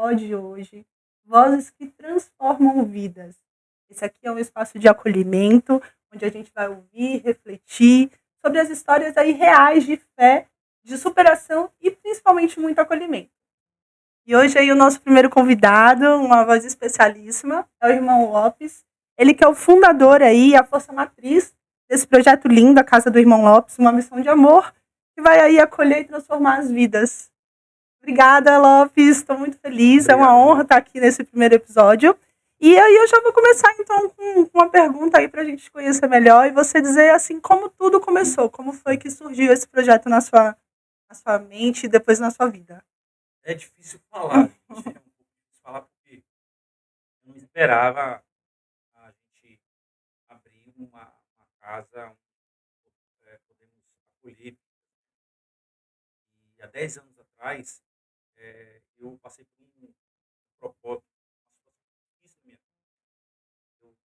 Pode Hoje, vozes que transformam vidas. Esse aqui é um espaço de acolhimento, onde a gente vai ouvir, refletir sobre as histórias aí reais de fé, de superação e principalmente muito acolhimento. E hoje aí o nosso primeiro convidado, uma voz especialíssima, é o irmão Lopes. Ele que é o fundador aí, a força matriz desse projeto lindo, a Casa do Irmão Lopes, uma missão de amor que vai aí acolher e transformar as vidas. Obrigada, Lopes, estou muito feliz, é uma honra estar aqui nesse primeiro episódio. E aí eu já vou começar então com uma pergunta aí para a gente conhecer melhor e você dizer assim como tudo começou, como foi que surgiu esse projeto na sua mente e depois na sua vida. É difícil falar, gente. É um pouco difícil falar porque eu não esperava a gente abrir uma casa onde podemos acolher. E há 10 anos atrás, eu passei por um propósito, uma situação difícil na minha vida.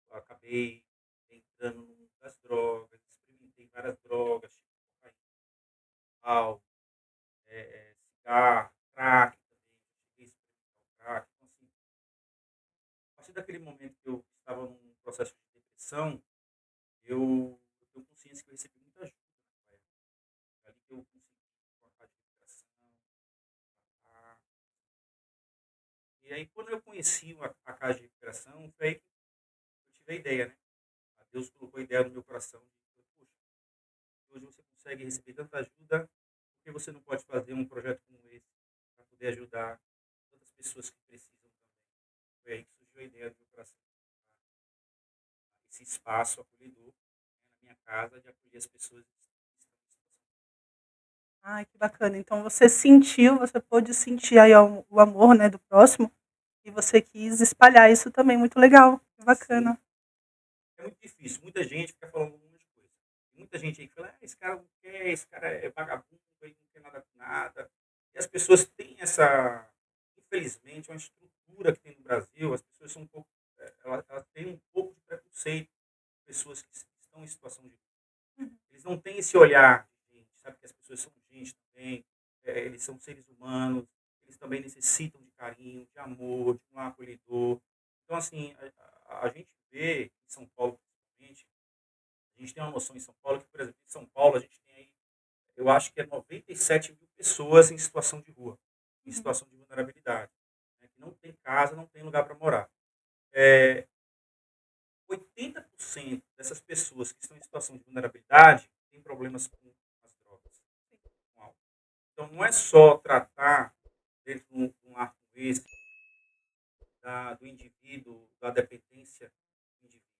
Eu acabei entrando no mundo das drogas, experimentei várias drogas, tipo cocaína, álcool, cigarro, crack também. Cheguei a experimentar o crack. Então, assim, a partir daquele momento que eu estava num processo de depressão, eu tenho consciência que eu recebi muita ajuda naquela época. É ali que eu consegui cortar de recuperação, tratar. E aí, quando eu conheci a casa de recuperação, foi aí que eu tive a ideia, né? A Deus colocou a ideia no meu coração de, poxa, hoje você consegue receber tanta ajuda, por que você não pode fazer um projeto como esse para poder ajudar tantas pessoas que precisam também? Foi aí que surgiu a ideia do meu coração, esse espaço acolhedor, né, na minha casa, de acolher as pessoas que estão em situação. Ai, que bacana. Então você sentiu, você pôde sentir aí o amor, né, do próximo e você quis espalhar isso também, muito legal, que Sim, bacana. é muito difícil. Muita gente fica falando um monte de coisa. Muita gente aí que fala, esse cara não quer, esse cara é vagabundo, ele não quer nada com nada. E as pessoas têm essa, infelizmente, uma estrutura que tem no Brasil, as pessoas são um pouco, elas têm um pouco de preconceito com pessoas que estão em situação de rua. Eles não têm esse olhar, gente, sabe que as pessoas são gente também, eles são seres humanos, eles também necessitam de carinho, de amor, de um acolhedor. Então, assim, a gente vê em São Paulo, principalmente, a gente tem uma noção em São Paulo que, por exemplo, em São Paulo a gente tem aí, eu acho que é 97 mil pessoas em situação de rua, em Uhum. situação de vulnerabilidade, né, que não tem casa, não tem lugar para morar. É, 80% dessas pessoas que estão em situação de vulnerabilidade têm problemas com as drogas, com álcool. Então, não é só tratar dentro de um arco esse do indivíduo, da dependência do indivíduo,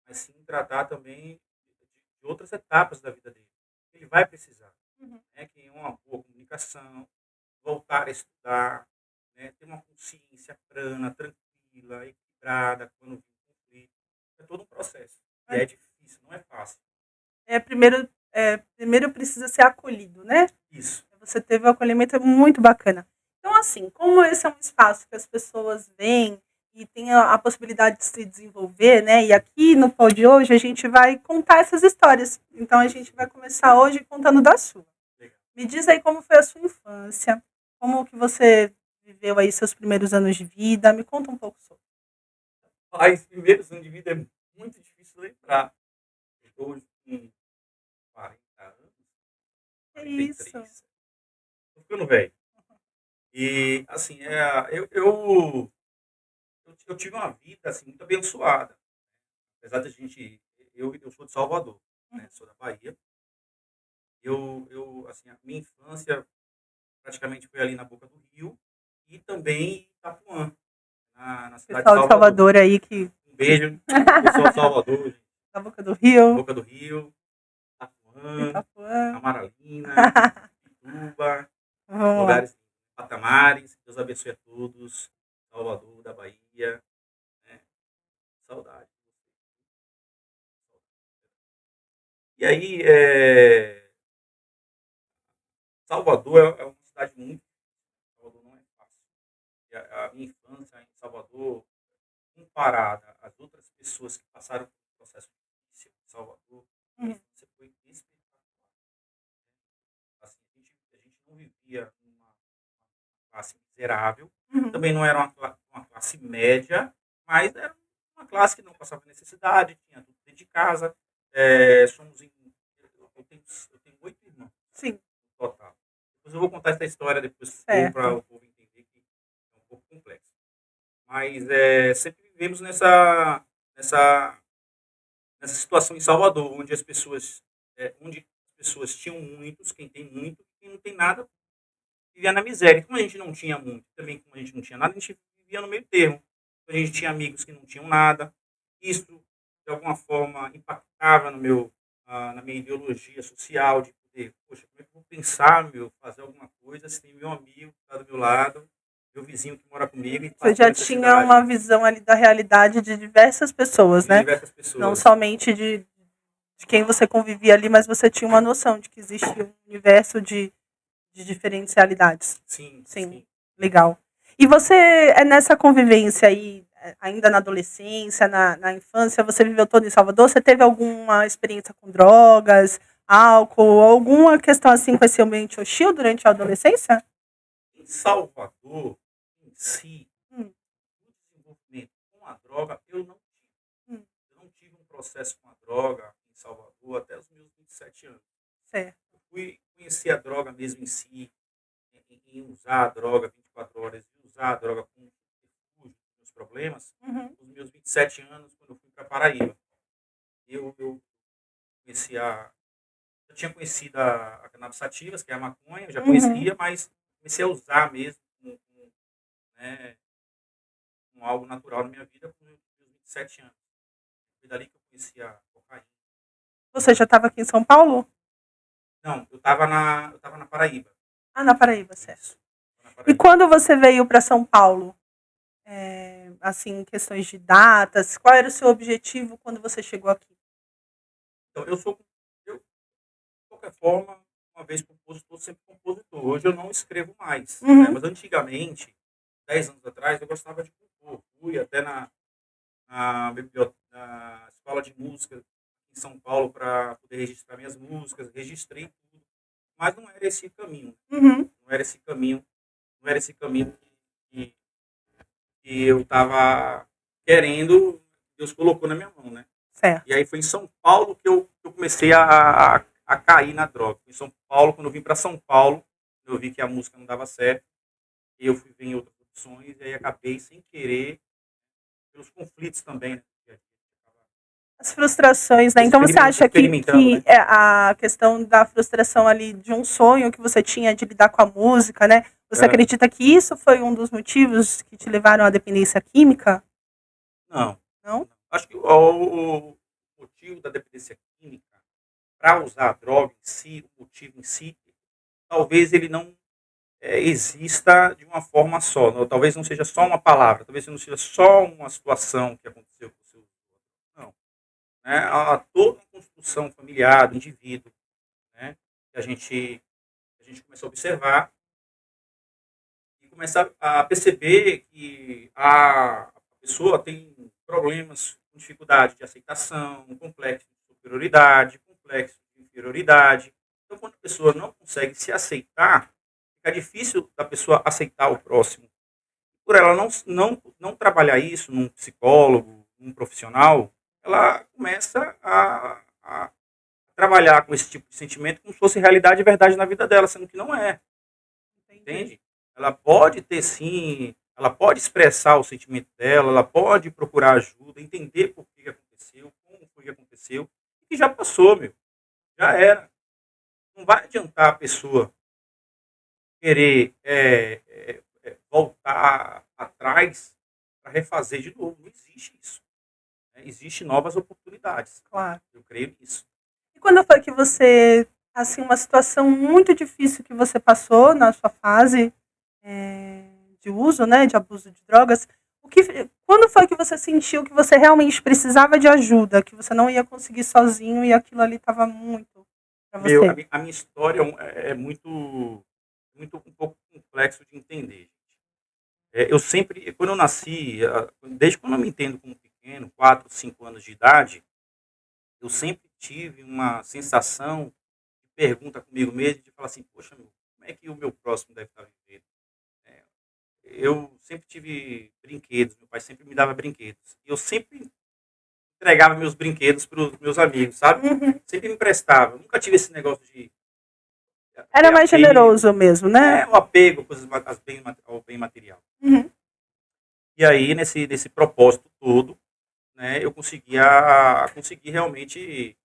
mas sim tratar também de outras etapas da vida dele. Ele vai precisar, Uhum. né, que é uma boa comunicação, voltar a estudar, né, ter uma consciência plana, tranquila, equilibrada, quando vem um conflito. É todo um processo. E é difícil, não é fácil. Primeiro precisa ser acolhido, né? Isso. Você teve um acolhimento muito bacana. Então, assim, como esse é um espaço que as pessoas vêm e tem a possibilidade de se desenvolver, né? E aqui no Pod Hoje a gente vai contar essas histórias. Então, a gente vai começar hoje contando da sua. Legal. Me diz aí como foi a sua infância, como que você viveu aí seus primeiros anos de vida. Me conta um pouco sobre. Mas primeiros anos de vida é muito difícil lembrar. Eu estou hoje com 40 anos, É isso. 43. Estou ficando velho. E, assim, eu tive uma vida assim, muito abençoada. Apesar da gente. Eu sou de Salvador, né? Sou da Bahia. Assim, a minha infância praticamente foi ali na Boca do Rio e também em Itapuã, na cidade de Pessoal de Salvador. Salvador aí que Um beijo, pessoal de Salvador, da Boca do Rio, Boca do Rio, Itapuã, Itapuã. Amaralina, Ituba, Vamos lá. lugares, patamares. Deus abençoe a todos. Salvador, da Bahia, né? Saudade. E aí, Salvador é uma cidade muito. Salvador não é fácil. E a minha infância em Salvador, comparada às outras pessoas que passaram por um processo difícil em Salvador, a minha Uhum. infância foi espetacular. Assim, a gente não vivia numa classe miserável, Uhum. Também não era uma classe média, mas era uma classe que não passava necessidade, tinha tudo dentro de casa. Somos em. Eu tenho 8 irmãos Sim, no total. Depois eu vou contar essa história depois para certo. o povo entender que é um pouco complexo. Mas sempre vivemos nessa, nessa situação em Salvador, onde as pessoas tinham muitos, quem tem muito, quem não tem nada, vivia na miséria. Como a gente não tinha muito, também como a gente não tinha nada, a gente vivia no meio termo. A gente tinha amigos que não tinham nada. Isso, de alguma forma, impactava na minha ideologia social, de poder, poxa, como é que eu vou pensar, fazer alguma coisa se tem meu amigo que está do meu lado, meu vizinho que mora comigo e Você passa já tinha necessidade, uma visão ali da realidade de diversas pessoas, de né? diversas Não pessoas. somente de quem você convivia ali, mas você tinha uma noção de que existe um universo de diferentes realidades. Sim, Sim, sim. legal. E você, nessa convivência aí, ainda na adolescência, na infância, você viveu todo em Salvador? Você teve alguma experiência com drogas, álcool, alguma questão assim com esse ambiente hostil durante a adolescência? Em Salvador, em si, Hum, o desenvolvimento com a droga, hum, eu não tive um processo com a droga em Salvador até os meus 27 anos. certo. Eu fui conhecer a droga mesmo em si, em usar a droga 24 horas, e usar a droga como refúgio dos meus problemas, Uhum, nos meus 27 anos, quando eu fui para Paraíba. Eu conheci eu tinha conhecido a cannabis sativas, que é a maconha, eu já uhum. conhecia, mas comecei a usar mesmo né, como algo natural na minha vida com os meus 27 anos. Foi dali que eu conheci a cocaína. Você já estava aqui em São Paulo? Não, eu tava na Paraíba. Ah, na Paraíba, certo. Isso, na E Paraíba. quando você veio para São Paulo, assim, questões de datas, qual era o seu objetivo quando você chegou aqui? Então, eu, de qualquer forma, uma vez compositor, sempre compositor. Hoje eu não escrevo mais, né? Uhum, Mas antigamente, 10 anos atrás, eu gostava de compor. Fui até na escola de música em São Paulo para poder registrar minhas músicas, registrei tudo. Mas não era esse caminho. uhum, Não era esse caminho, não era esse caminho que, que eu estava querendo, Deus colocou na minha mão, né? certo. E aí foi em São Paulo que eu comecei a cair na droga. Em São Paulo, quando eu vim para São Paulo, eu vi que a música não dava certo, e eu fui ver em outras opções, e aí acabei sem querer, pelos conflitos também, né? As frustrações, né? Então você acha Experimentando, que né? a questão da frustração ali de um sonho que você tinha de lidar com a música, né? Você É, acredita que isso foi um dos motivos que te levaram à dependência química? não. Não? Acho que o motivo da dependência química, para usar a droga em si, o motivo em si, talvez ele não exista de uma forma só. Não, talvez não seja só uma palavra, talvez não seja só uma situação que aconteceu com o seu. Não. Né? Há toda uma construção familiar do indivíduo, né? Que a gente começa a observar e começa a perceber que a pessoa tem problemas com dificuldade de aceitação, um complexo de superioridade, complexo de inferioridade. Então, quando a pessoa não consegue se aceitar, fica difícil da pessoa aceitar o próximo. Por ela não trabalhar isso num psicólogo, num profissional, ela começa a trabalhar com esse tipo de sentimento como se fosse realidade e verdade na vida dela, sendo que não é, Entendi. entende? Ela pode ter sim, ela pode expressar o sentimento dela, ela pode procurar ajuda, entender por que aconteceu, como foi que aconteceu, e que já passou, já era. Não vai adiantar a pessoa querer voltar atrás para refazer de novo. Não existe isso. Né? Existem novas oportunidades. Claro. Eu creio nisso. E quando foi que você, assim, uma situação muito difícil que você passou na sua fase de uso, né, de abuso de drogas, quando foi que você sentiu que você realmente precisava de ajuda, que você não ia conseguir sozinho e aquilo ali estava muito para Meu, você? a minha história é muito um pouco complexo de entender. Eu sempre, quando eu nasci, desde quando eu me entendo como pequeno, 4, 5 anos de idade, eu sempre tive uma sensação de pergunta comigo mesmo, de falar assim, poxa, como é que o meu próximo deve estar vivendo? É, eu sempre tive brinquedos, meu pai sempre me dava brinquedos. E eu sempre entregava meus brinquedos para os meus amigos, sabe? Uhum. Sempre me emprestava. Eu nunca tive esse negócio de Era ter mais apego, generoso mesmo, né? o apego coisas, ao bem material. Uhum. E aí, nesse propósito todo, né, eu consegui realmente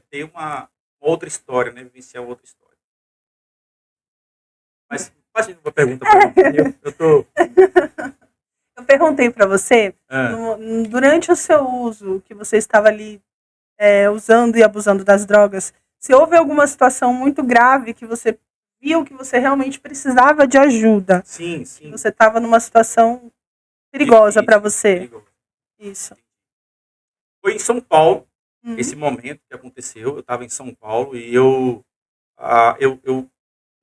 ter uma outra história, né, vivenciar outra história. Mas faz uma pergunta para mim. Eu tô. Eu perguntei para você, Ah, durante o seu uso, que você estava ali usando e abusando das drogas, se houve alguma situação muito grave que você viu que você realmente precisava de ajuda, sim, que sim. você estava numa situação perigosa para Difícil, você. perigoso. Isso. Foi em São Paulo, esse Uhum. momento que aconteceu. Eu estava em São Paulo e eu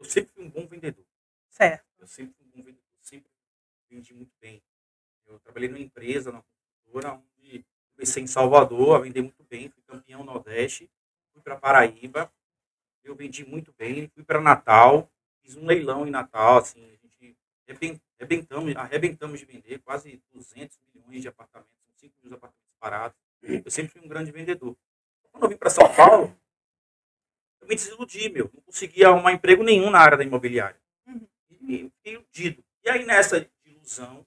sempre fui um bom vendedor. Certo. Eu sempre fui um bom vendedor. Sempre vendi muito bem. Eu trabalhei numa empresa, numa construtora, onde comecei em Salvador a vender muito bem. Fui campeão Nordeste. Fui para Paraíba. Eu vendi muito bem. Fui para Natal. Fiz um leilão em Natal. Assim, a gente arrebentamos de vender quase 200 milhões de apartamentos. 5 mil apartamentos parados. Eu sempre fui um grande vendedor. Quando eu vim para São Paulo, eu me desiludi, meu. Não conseguia arrumar emprego nenhum na área da imobiliária. Uhum. E fiquei iludido. E aí, nessa ilusão,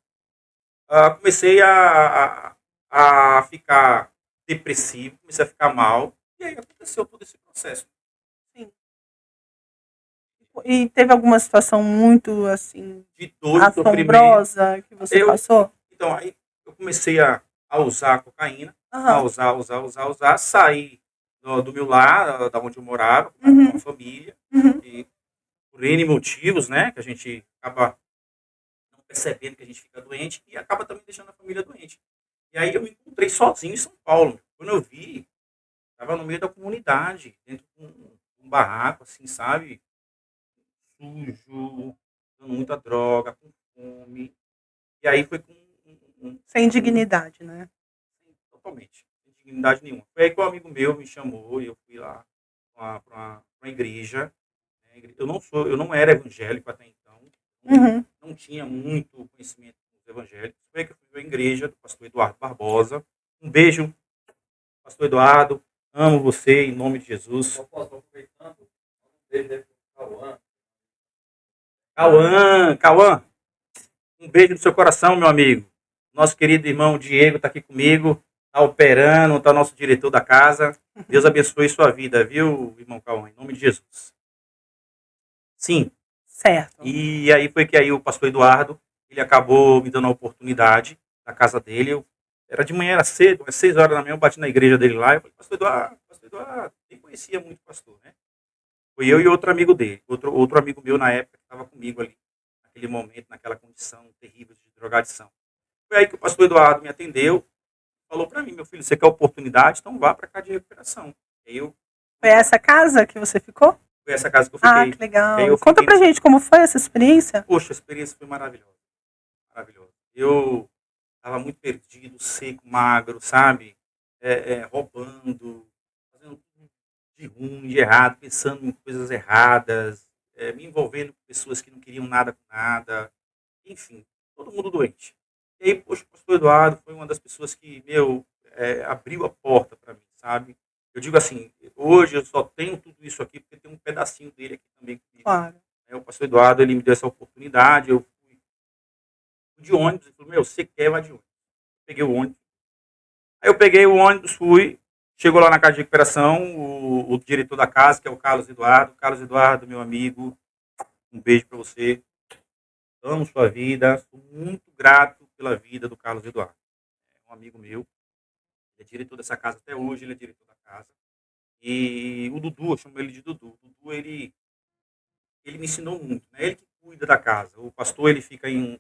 comecei a ficar depressivo, comecei a ficar mal. E aí aconteceu todo esse processo. Sim. E teve alguma situação muito, assim, De dor e sofrimento. assombrosa que você Eu, passou? então, aí eu comecei a usar cocaína, a Aham. usar, sair do meu lar, da onde eu morava, com uma Uhum. família, Uhum. e por N motivos, né, que a gente acaba não percebendo que a gente fica doente e acaba também deixando a família doente. E aí eu me encontrei sozinho em São Paulo. Quando eu vi, estava no meio da comunidade, dentro de um barraco, assim, sabe? Sujo, usando muita droga, com fome. E aí foi com Sem dignidade, né? totalmente, sem dignidade nenhuma. Foi aí que um amigo meu me chamou e eu fui lá para uma igreja. Né? Eu não era evangélico até então, Uhum. não tinha muito conhecimento dos evangélicos. Foi aí que eu fui à igreja do pastor Eduardo Barbosa. Um beijo, pastor Eduardo. Amo você em nome de Jesus. Cauã, um beijo no seu coração, meu amigo. Nosso querido irmão Diego está aqui comigo, está operando, está nosso diretor da casa. Deus abençoe sua vida, viu, irmão Cauã, em nome de Jesus. Sim, Certo. e aí foi que aí o pastor Eduardo, ele acabou me dando a oportunidade da casa dele. Era de manhã, era cedo, às 6 horas da manhã, eu bati na igreja dele lá. Eu falei, pastor Eduardo, nem conhecia muito o pastor, né? Foi eu e outro amigo dele, outro amigo meu na época que estava comigo ali, naquele momento, naquela condição terrível de drogadição. Foi aí que o pastor Eduardo me atendeu, falou para mim, meu filho, você quer oportunidade? Então vá para cá de recuperação. E aí eu Foi fui lá. essa casa que você ficou? Foi essa casa que eu Ah, fiquei. que E aí eu legal. Conta fiquei pra nessa. gente como foi essa experiência. Poxa, a experiência foi maravilhosa. Maravilhosa. Eu estava muito perdido, seco, magro, sabe? Roubando, fazendo tudo de ruim, de errado, pensando em coisas erradas, me envolvendo com pessoas que não queriam nada com nada. Enfim, todo mundo doente. E aí, poxa, o pastor Eduardo foi uma das pessoas que, abriu a porta para mim, sabe? Eu digo assim, hoje eu só tenho tudo isso aqui porque tem um pedacinho dele aqui também comigo. Claro. O pastor Eduardo, ele me deu essa oportunidade, eu fui de ônibus, ele falou, meu, você quer, vai de ônibus. Peguei o ônibus. Aí eu peguei o ônibus, fui, chegou lá na casa de recuperação, o diretor da casa, que é o Carlos Eduardo. Carlos Eduardo, meu amigo, um beijo para você. Amo sua vida, sou muito grato pela vida do Carlos Eduardo. É um amigo meu, ele é diretor dessa casa até hoje, ele é diretor da casa. E o Dudu, eu chamo ele de Dudu. O Dudu, ele me ensinou muito, né? Ele que cuida da casa. O pastor, ele fica em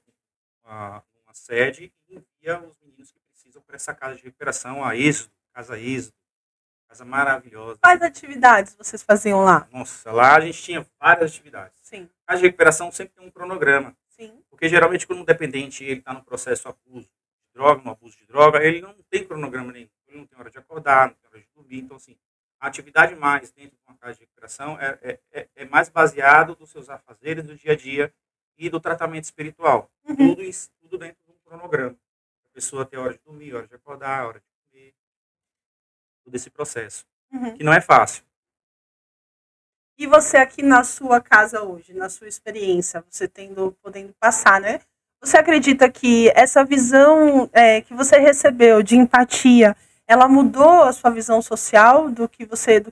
uma sede e envia os meninos que precisam para essa casa de recuperação, a Êxodo, casa maravilhosa. Quais atividades vocês faziam lá? Nossa, lá a gente tinha várias atividades. Sim. A casa de recuperação sempre tem um cronograma. Sim. Porque geralmente quando um dependente ele está no processo abuso de droga, no abuso de droga, ele não tem cronograma nenhum. Ele não tem hora de acordar, não tem hora de dormir. Então, assim, a atividade mais dentro de uma casa de recuperação é mais baseado nos seus afazeres do dia a dia e do tratamento espiritual. Uhum. Tudo dentro de um cronograma. A pessoa tem hora de dormir, hora de acordar, hora de comer, todo esse processo, Uhum. que não é fácil. E você aqui na sua casa hoje, na sua experiência, você podendo passar, né? Você acredita que essa visão que você recebeu de empatia, ela mudou a sua visão social do que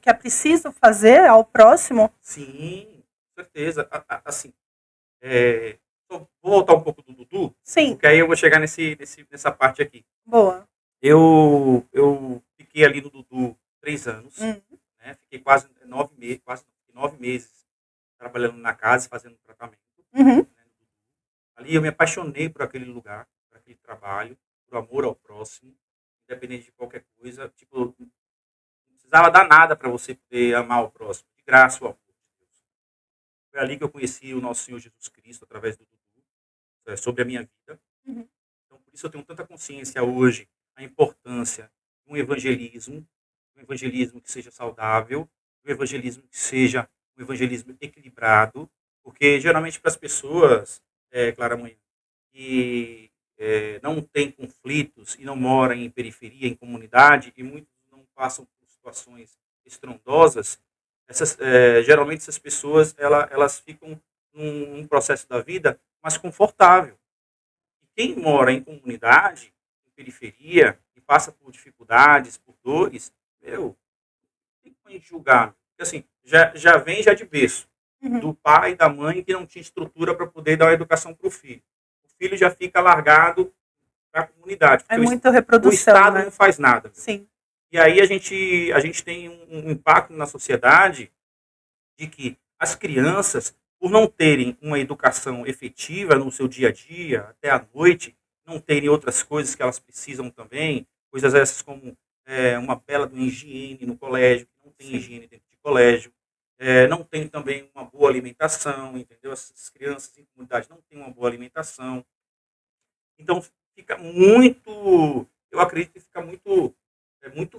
é preciso fazer ao próximo? Sim, com certeza. Assim, vou voltar um pouco do Dudu, Sim, porque aí eu vou chegar nessa parte aqui. boa. Eu fiquei ali no Dudu 3 anos, Hum. né? Fiquei quase 9 meses trabalhando na casa, fazendo tratamento. Uhum. Né? Ali eu me apaixonei por aquele lugar, por aquele trabalho, por amor ao próximo, independente de qualquer coisa. Tipo, não precisava dar nada para você poder amar o próximo, de graça o amor de Deus. Foi ali que eu conheci o nosso Senhor Jesus Cristo, através do Dudu, sobre a minha vida. Uhum. Então, por isso eu tenho tanta consciência hoje a importância de um evangelismo que seja saudável, um evangelismo que seja um evangelismo equilibrado, porque geralmente para as pessoas, Clara Mãe, que não têm conflitos e não moram em periferia, em comunidade, e muitos não passam por situações estrondosas, geralmente essas pessoas elas ficam num processo da vida mais confortável. E quem mora em comunidade, em periferia, e passa por dificuldades, por dores, meu, tem como a gente julgar. Porque assim, já vem já de berço, Uhum. do pai e da mãe que não tinha estrutura para poder dar uma educação para o filho. O filho já fica largado para a comunidade, É porque muito o reprodução, Estado né? não faz nada. Sim. E aí a gente tem um impacto na sociedade de que as crianças, por não terem uma educação efetiva no seu dia a dia, até à noite, não terem outras coisas que elas precisam também, coisas essas como uma bela de higiene no colégio, que não tem Sim. higiene dentro de colégio, não tem também uma boa alimentação, entendeu? Essas crianças em comunidade não têm uma boa alimentação. Então fica muito, eu acredito que fica muito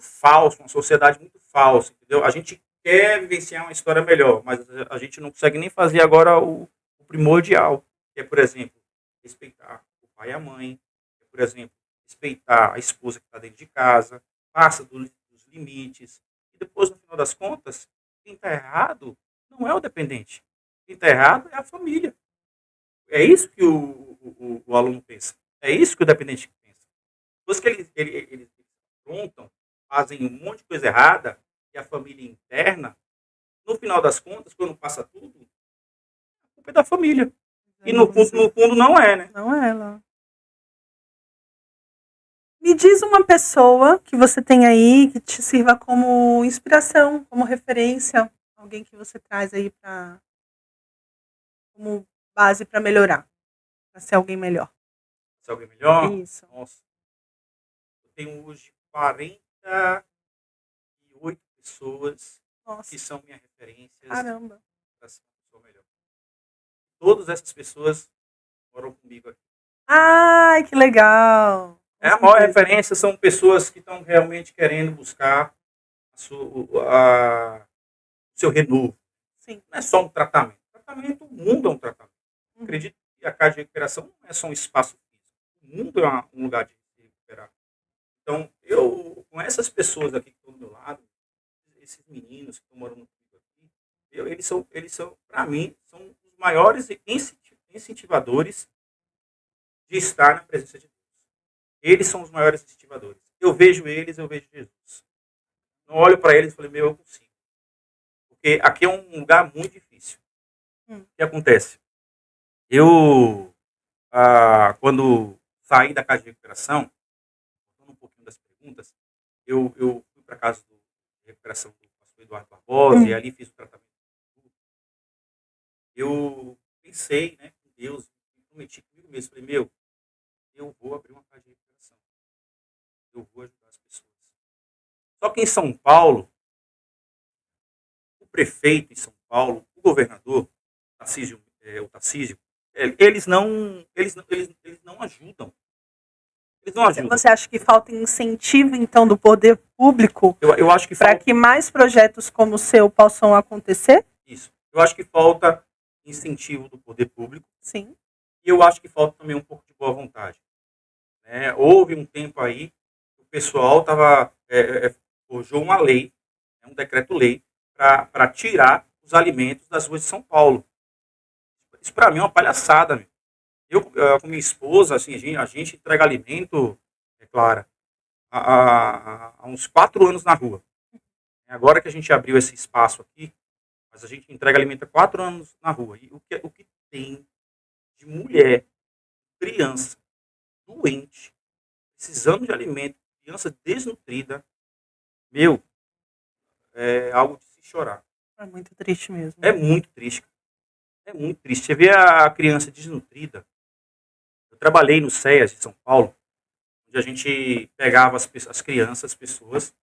falso, uma sociedade muito falsa, entendeu? A gente quer vivenciar uma história melhor, mas a gente não consegue nem fazer agora o primordial, que é, por exemplo, respeitar o pai e a mãe, que é, por exemplo, respeitar a esposa que está dentro de casa, passa dos limites, e depois, no final das contas, quem está errado não é o dependente, quem está errado é a família. É isso que o aluno pensa, é isso que o dependente pensa. Depois que eles aprontam, fazem um monte de coisa errada, e a família interna, no final das contas, quando passa tudo, a culpa é da família. E no fundo não é, né? Não é ela. Me diz uma pessoa que você tem aí que te sirva como inspiração, como referência, alguém que você traz aí como base para melhorar, para ser alguém melhor. Se alguém É melhor, isso. nossa, eu tenho hoje 48 pessoas que Nossa, são minhas referências caramba. para ser uma pessoa melhor. Todas essas pessoas moram comigo aqui. Ai, que legal. Com A maior certeza. referência são pessoas que estão realmente querendo buscar o seu renovo. Sim. Não é só um tratamento. O mundo é um tratamento. Uhum. Acredito que a casa de recuperação não é só um espaço físico. O mundo é um lugar de se recuperar. Então, com essas pessoas aqui que estão do meu lado, esses meninos que estão morando comigo aqui, eles são para mim, são os maiores incentivadores de estar na presença de Deus. Eles são os maiores incentivadores. Eu vejo eles, eu vejo Jesus. Não olho para eles e falei, meu, eu consigo. Porque aqui é um lugar muito difícil. O que acontece? Eu, quando saí da casa de recuperação, voltando um pouquinho das perguntas, eu fui para a casa de recuperação do pastor Eduardo Barbosa e ali fiz o tratamento. Eu pensei, né, com Deus, prometi comigo mesmo, falei, meu, eu vou abrir uma casa de recuperação. Eu vou ajudar as pessoas. Só que em São Paulo, o prefeito em São Paulo, o governador, o Tarcísio, eles não ajudam. Eles não ajudam. Você acha que falta incentivo, então, do poder público Eu acho que para falta que mais projetos como o seu possam acontecer? isso. Eu acho que falta incentivo do poder público, Sim. e eu acho que falta também um pouco de boa vontade, né? Houve um tempo aí que o pessoal forjou uma lei, né, um decreto-lei, para tirar os alimentos das ruas de São Paulo. Isso para mim é uma palhaçada, meu. Com minha esposa, assim, a gente entrega alimento, é claro, há uns 4 anos na rua. Agora que a gente abriu esse espaço aqui, mas a gente entrega alimento há 4 anos na rua. E o que tem de mulher, criança, doente, precisando de alimento, criança desnutrida, meu, é algo de se chorar. É muito triste mesmo. É muito triste. É muito triste. Você vê a criança desnutrida. Eu trabalhei no CEAS de São Paulo, onde a gente pegava as crianças, as pessoas,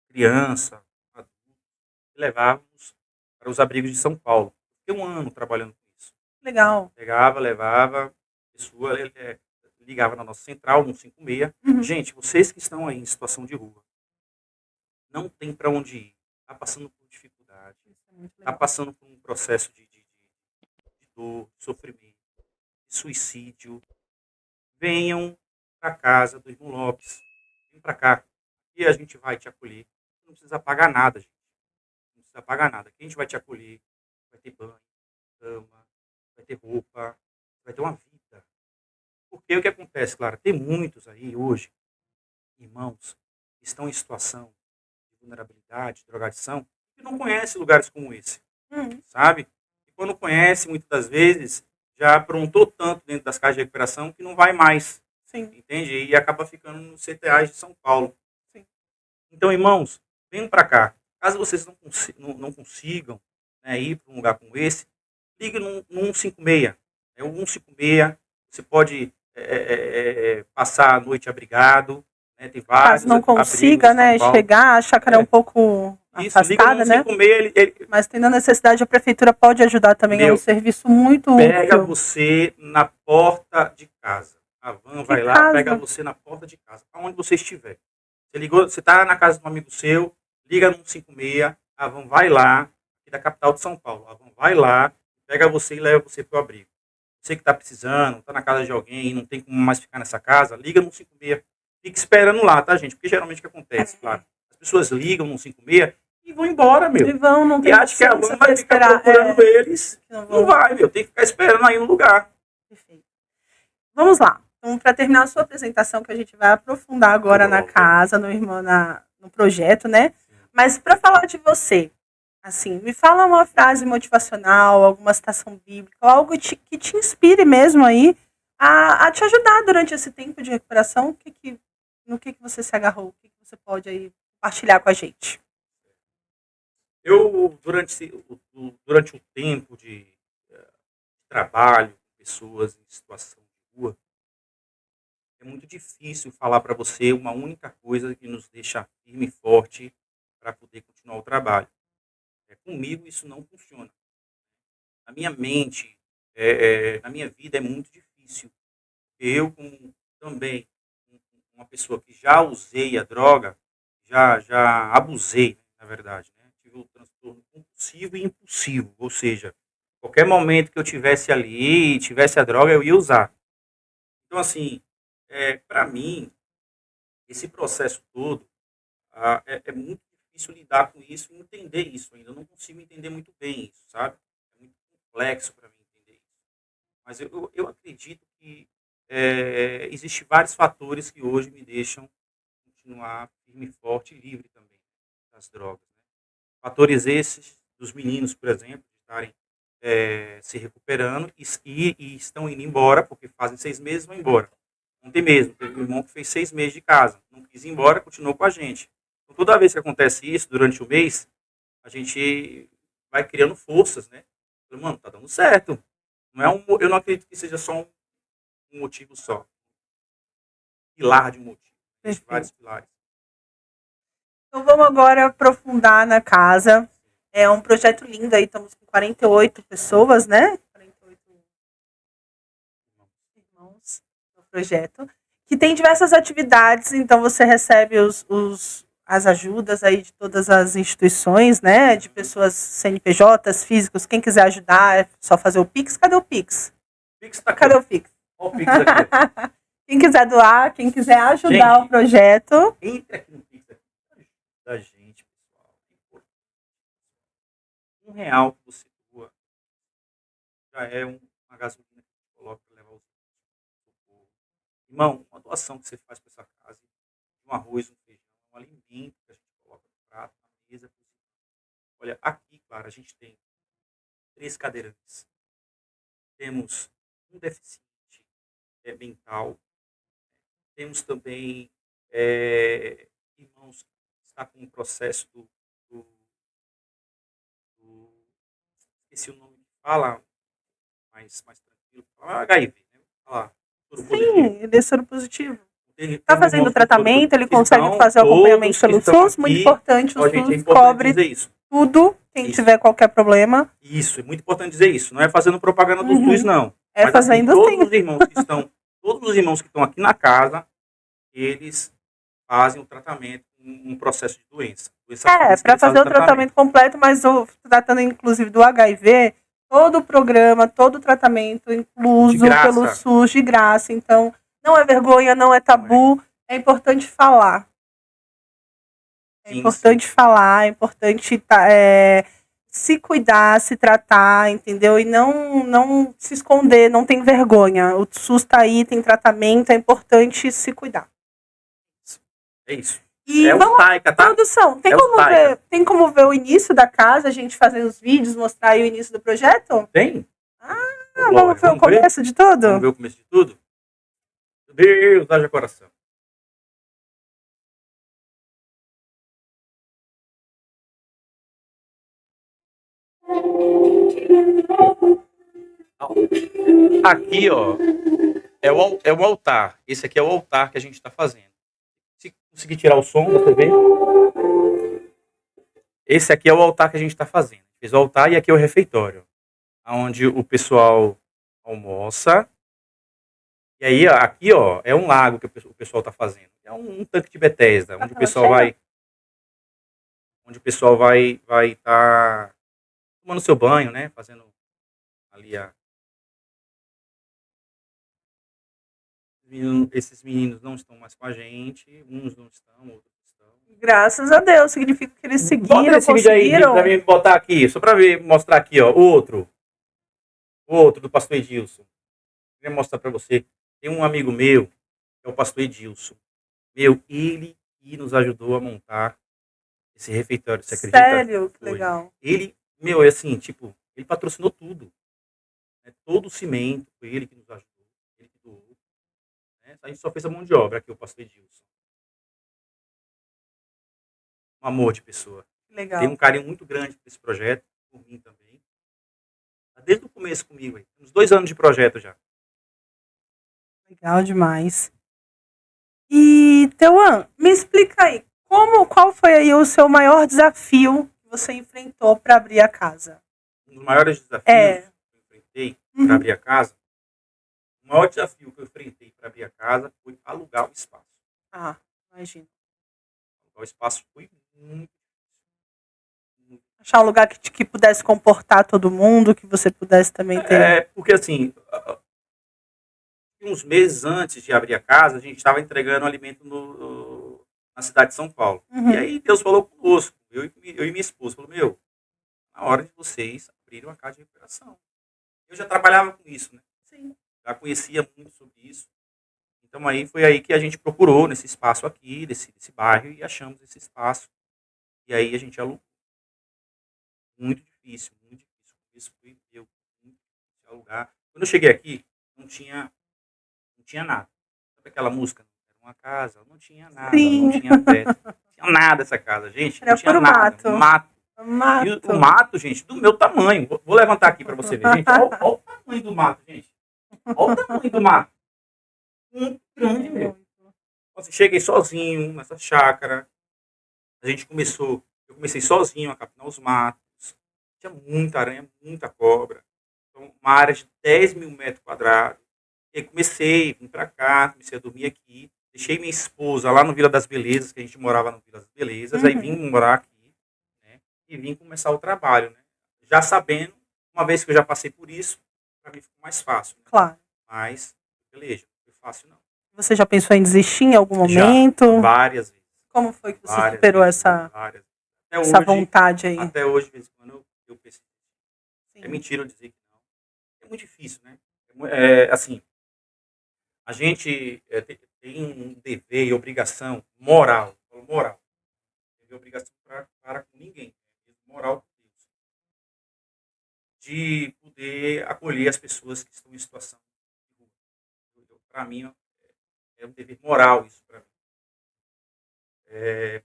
criança, adulto, e levávamos para os abrigos de São Paulo. Fiquei um ano trabalhando com isso. Legal. Pegava, levava, pessoa ligava na nossa central, 156. Uhum. Gente, vocês que estão aí em situação de rua, não tem para onde ir, está passando por dificuldade, Isso é muito está legal. passando por um processo de dor, de sofrimento, de suicídio, venham para casa do irmão Lopes. Vem para cá. E a gente vai te acolher. Não precisa pagar nada, gente. Não precisa pagar nada. Aqui a gente vai te acolher. Vai ter banho, cama, vai ter roupa, vai ter uma vida. Porque o que acontece, claro, tem muitos aí hoje, irmãos, que estão em situação de vulnerabilidade, de drogadição, que não conhecem lugares como esse, sabe? E quando conhece, muitas das vezes, já aprontou tanto dentro das casas de recuperação que não vai mais. Sim. Entende? E acaba ficando no CTAs de São Paulo. Sim. Então, irmãos, venham para cá. Caso vocês não consigam, né, ir para um lugar como esse, ligue no 156. É o 156. Você pode passar a noite abrigado. Né, tem vários Caso não consiga, abrigos em né, São Paulo. chegar, a chácara é um pouco Isso, liga no afastada, né? 156. Mas tendo a necessidade, a prefeitura pode ajudar também. É um serviço muito Pega útil. você na porta de casa. A van vai lá, casa? pega você na porta de casa, aonde você estiver. Você ligou, você está na casa de um amigo seu, liga no 156, a van vai lá, aqui da capital de São Paulo. A van vai lá, pega você e leva você para o abrigo. Você que está precisando, está na casa de alguém, não tem como mais ficar nessa casa, liga no 156. Fique esperando lá, tá, gente? Porque geralmente o que acontece, claro, as pessoas ligam no 156 e vão embora, meu. E vão, não tem E acho que a van vai ficar procurando eles. Não vai, meu. Tem que ficar esperando aí no lugar. Perfeito. Vamos lá. Então, para terminar a sua apresentação, que a gente vai aprofundar agora na casa, no projeto, né? Mas para falar de você, assim, me fala uma frase motivacional, alguma citação bíblica, algo que te inspire mesmo aí a te ajudar durante esse tempo de recuperação. No que você se agarrou? O que você pode aí compartilhar com a gente? Eu, durante o tempo de trabalho com pessoas em situação de rua, é muito difícil falar para você uma única coisa que nos deixa firme e forte para poder continuar o trabalho. Comigo isso não funciona. Na minha mente, na minha vida é muito difícil. Eu, como também uma pessoa que já usei a droga, já abusei, na verdade, né? Tive o transtorno compulsivo e impulsivo, ou seja, qualquer momento que eu tivesse ali, tivesse a droga, eu ia usar. Então, assim, para mim, esse processo todo, é muito difícil lidar com isso e entender isso ainda. Eu não consigo entender muito bem isso, sabe? É muito complexo para mim entender isso. Mas eu acredito que existem vários fatores que hoje me deixam continuar firme e forte e livre também das drogas. Né? Fatores esses dos meninos, por exemplo, de estarem se recuperando e estão indo embora, porque fazem 6 meses e vão embora. Ontem mesmo, teve um irmão que fez 6 meses de casa, não quis ir embora, continuou com a gente. Então, toda vez que acontece isso, durante o mês, a gente vai criando forças, né? Mano, tá dando certo. Eu não acredito que seja só um motivo só. Pilar de um motivo. Existem vários pilares. Então vamos agora aprofundar na casa. É um projeto lindo aí, estamos com 48 pessoas, né? 48 irmãos no projeto. Que tem diversas atividades, então você recebe as ajudas aí de todas as instituições, né? De pessoas CNPJs, físicos. Quem quiser ajudar, é só fazer o Pix. Cadê o Pix? Pix tá aqui, Cadê ó. o Pix? Olha o Pix aqui, ó. Quem quiser doar, quem quiser ajudar o projeto. Entre aqui no Pix aqui da gente, pessoal. R$1 que você doa já é uma gasolina que você coloca para levar os outros. Irmão, uma doação que você faz para essa casa, um arroz, um feijão, um alimento que a gente coloca no prato, na mesa. Olha, aqui, claro, a gente tem 3 cadeirantes. Temos um deficiente mental. Temos também irmãos que estão com um processo esqueci o nome que fala, mais tranquilo. Fala HIV, né? Fala, Sim, ele é soro positivo. Está Tem fazendo irmãos tratamento, ele que consegue estão, fazer o acompanhamento todos que pelo estão SUS. Muito aqui. importante, o Ó, gente, é SUS importante cobre dizer isso. tudo, quem Isso. tiver qualquer problema. Isso, é muito importante dizer isso. Não é fazendo propaganda do Uhum. SUS, não. É Mas fazendo assim, sim. todos os irmãos que estão aqui na casa, eles fazem o tratamento, um processo de doença. Para fazer o tratamento completo, mas tratando inclusive do HIV, todo o programa, todo o tratamento incluso pelo SUS de graça. Então, não é vergonha, não é tabu, é importante falar. É importante falar, é importante se cuidar, se tratar, entendeu? E não se esconder, não tem vergonha. O SUS está aí, tem tratamento, é importante se cuidar. É isso. E o Taika, tá? Produção, tem como ver o início da casa, a gente fazer os vídeos, mostrar aí o início do projeto? Tem. Vamos ver o começo de tudo? Vamos ver o começo de tudo? Meu Deus, haja coração. Aqui, ó, é o altar. Esse aqui é o altar que a gente está fazendo. Se conseguir tirar o som da TV. Esse aqui é o altar que a gente está fazendo. Fez o altar e aqui é o refeitório, onde o pessoal almoça. E aí, aqui, ó, é um lago que o pessoal está fazendo. É um tanque de Bethesda, onde o pessoal vai estar tomando seu banho, né? Fazendo ali esses meninos não estão mais com a gente, uns não estão, outros estão. Graças a Deus, significa que eles seguiram, Bota esse vídeo aí pra mim botar aqui, só pra mostrar aqui, ó, outro do pastor Edilson. Queria mostrar pra você. Tem um amigo meu, que é o pastor Edilson. Ele que nos ajudou a montar esse refeitório, você acredita? Sério? Que legal. Ele, é assim, tipo, ele patrocinou tudo. Né? Todo o cimento, foi ele que nos ajudou, ele que doou. Né? A gente só fez a mão de obra aqui, o pastor Edilson. Um amor de pessoa. Legal. Tem um carinho muito grande por esse projeto, por mim também. Desde o começo comigo, aí. Uns 2 anos de projeto já. Legal demais. E, Teuan, me explica aí, qual foi aí o seu maior desafio que você enfrentou para abrir a casa? Um dos maiores desafios que eu enfrentei para abrir a casa, o maior desafio que eu enfrentei para abrir a casa foi alugar o espaço. Imagina. Alugar o espaço foi muito. Achar um lugar que pudesse comportar todo mundo, que você pudesse também ter. Porque assim, uns meses antes de abrir a casa, a gente estava entregando alimento na cidade de São Paulo. Uhum. E aí Deus falou conosco, eu e minha esposa, falou, na hora de vocês abrirem uma casa de recuperação. Eu já trabalhava com isso, né? Sim. Já conhecia muito sobre isso. Então foi aí que a gente procurou nesse espaço aqui, desse bairro, e achamos esse espaço. E aí a gente alugou. Muito difícil, muito difícil. Isso foi muito difícil alugar. Quando eu cheguei aqui, não tinha nada. Sabe aquela música? Era uma casa, não tinha nada, Sim. não tinha teto. Não tinha nada essa casa, gente. Era não tinha nada. Mato. E o mato, gente, do meu tamanho. Vou levantar aqui para você ver, gente. Olha o tamanho do mato, gente. Olha o tamanho do mato. Muito grande, meu. Assim, cheguei sozinho nessa chácara. Eu comecei sozinho a capinar os matos. Tinha muita aranha, muita cobra. Então, uma área de 10 mil metros quadrados. E aí vim para cá, comecei a dormir aqui. deixei minha esposa lá no Vila das Belezas, que a gente morava no Vila das Belezas, aí vim morar aqui, né? E vim começar o trabalho, né? Já sabendo, uma vez que eu já passei por isso, para mim ficou mais fácil, né? Claro. Mas, beleza, não foi fácil não. Você já pensou em desistir em algum Já, momento? várias vezes. Como foi que você Várias superou vezes, essa, várias. essa vontade aí? Até hoje, de vez em quando, eu penso. É Sim. mentira eu dizer que não. É muito difícil, né? Assim, a gente tem um dever e obrigação moral, dever e obrigação para com ninguém, moral com Deus, de poder acolher as pessoas que estão em situação de rua. Para mim, é um dever moral isso para mim.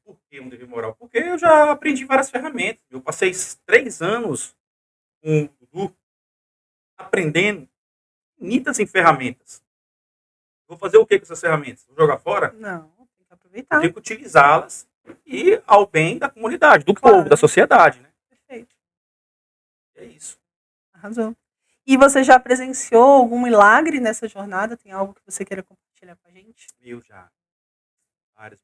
Por que um dever moral? Porque eu já aprendi várias ferramentas. Eu passei 3 anos com o Dudu aprendendo infinitas em ferramentas. Vou fazer o que com essas ferramentas? Vou jogar fora? Não, tem que Eu aproveitar. tenho que utilizá-las e ao bem da comunidade, do Claro. povo, da sociedade, né? Perfeito. É isso. Arrasou. E você já presenciou algum milagre nessa jornada? Tem algo que você queira compartilhar com a gente? Eu já. Vários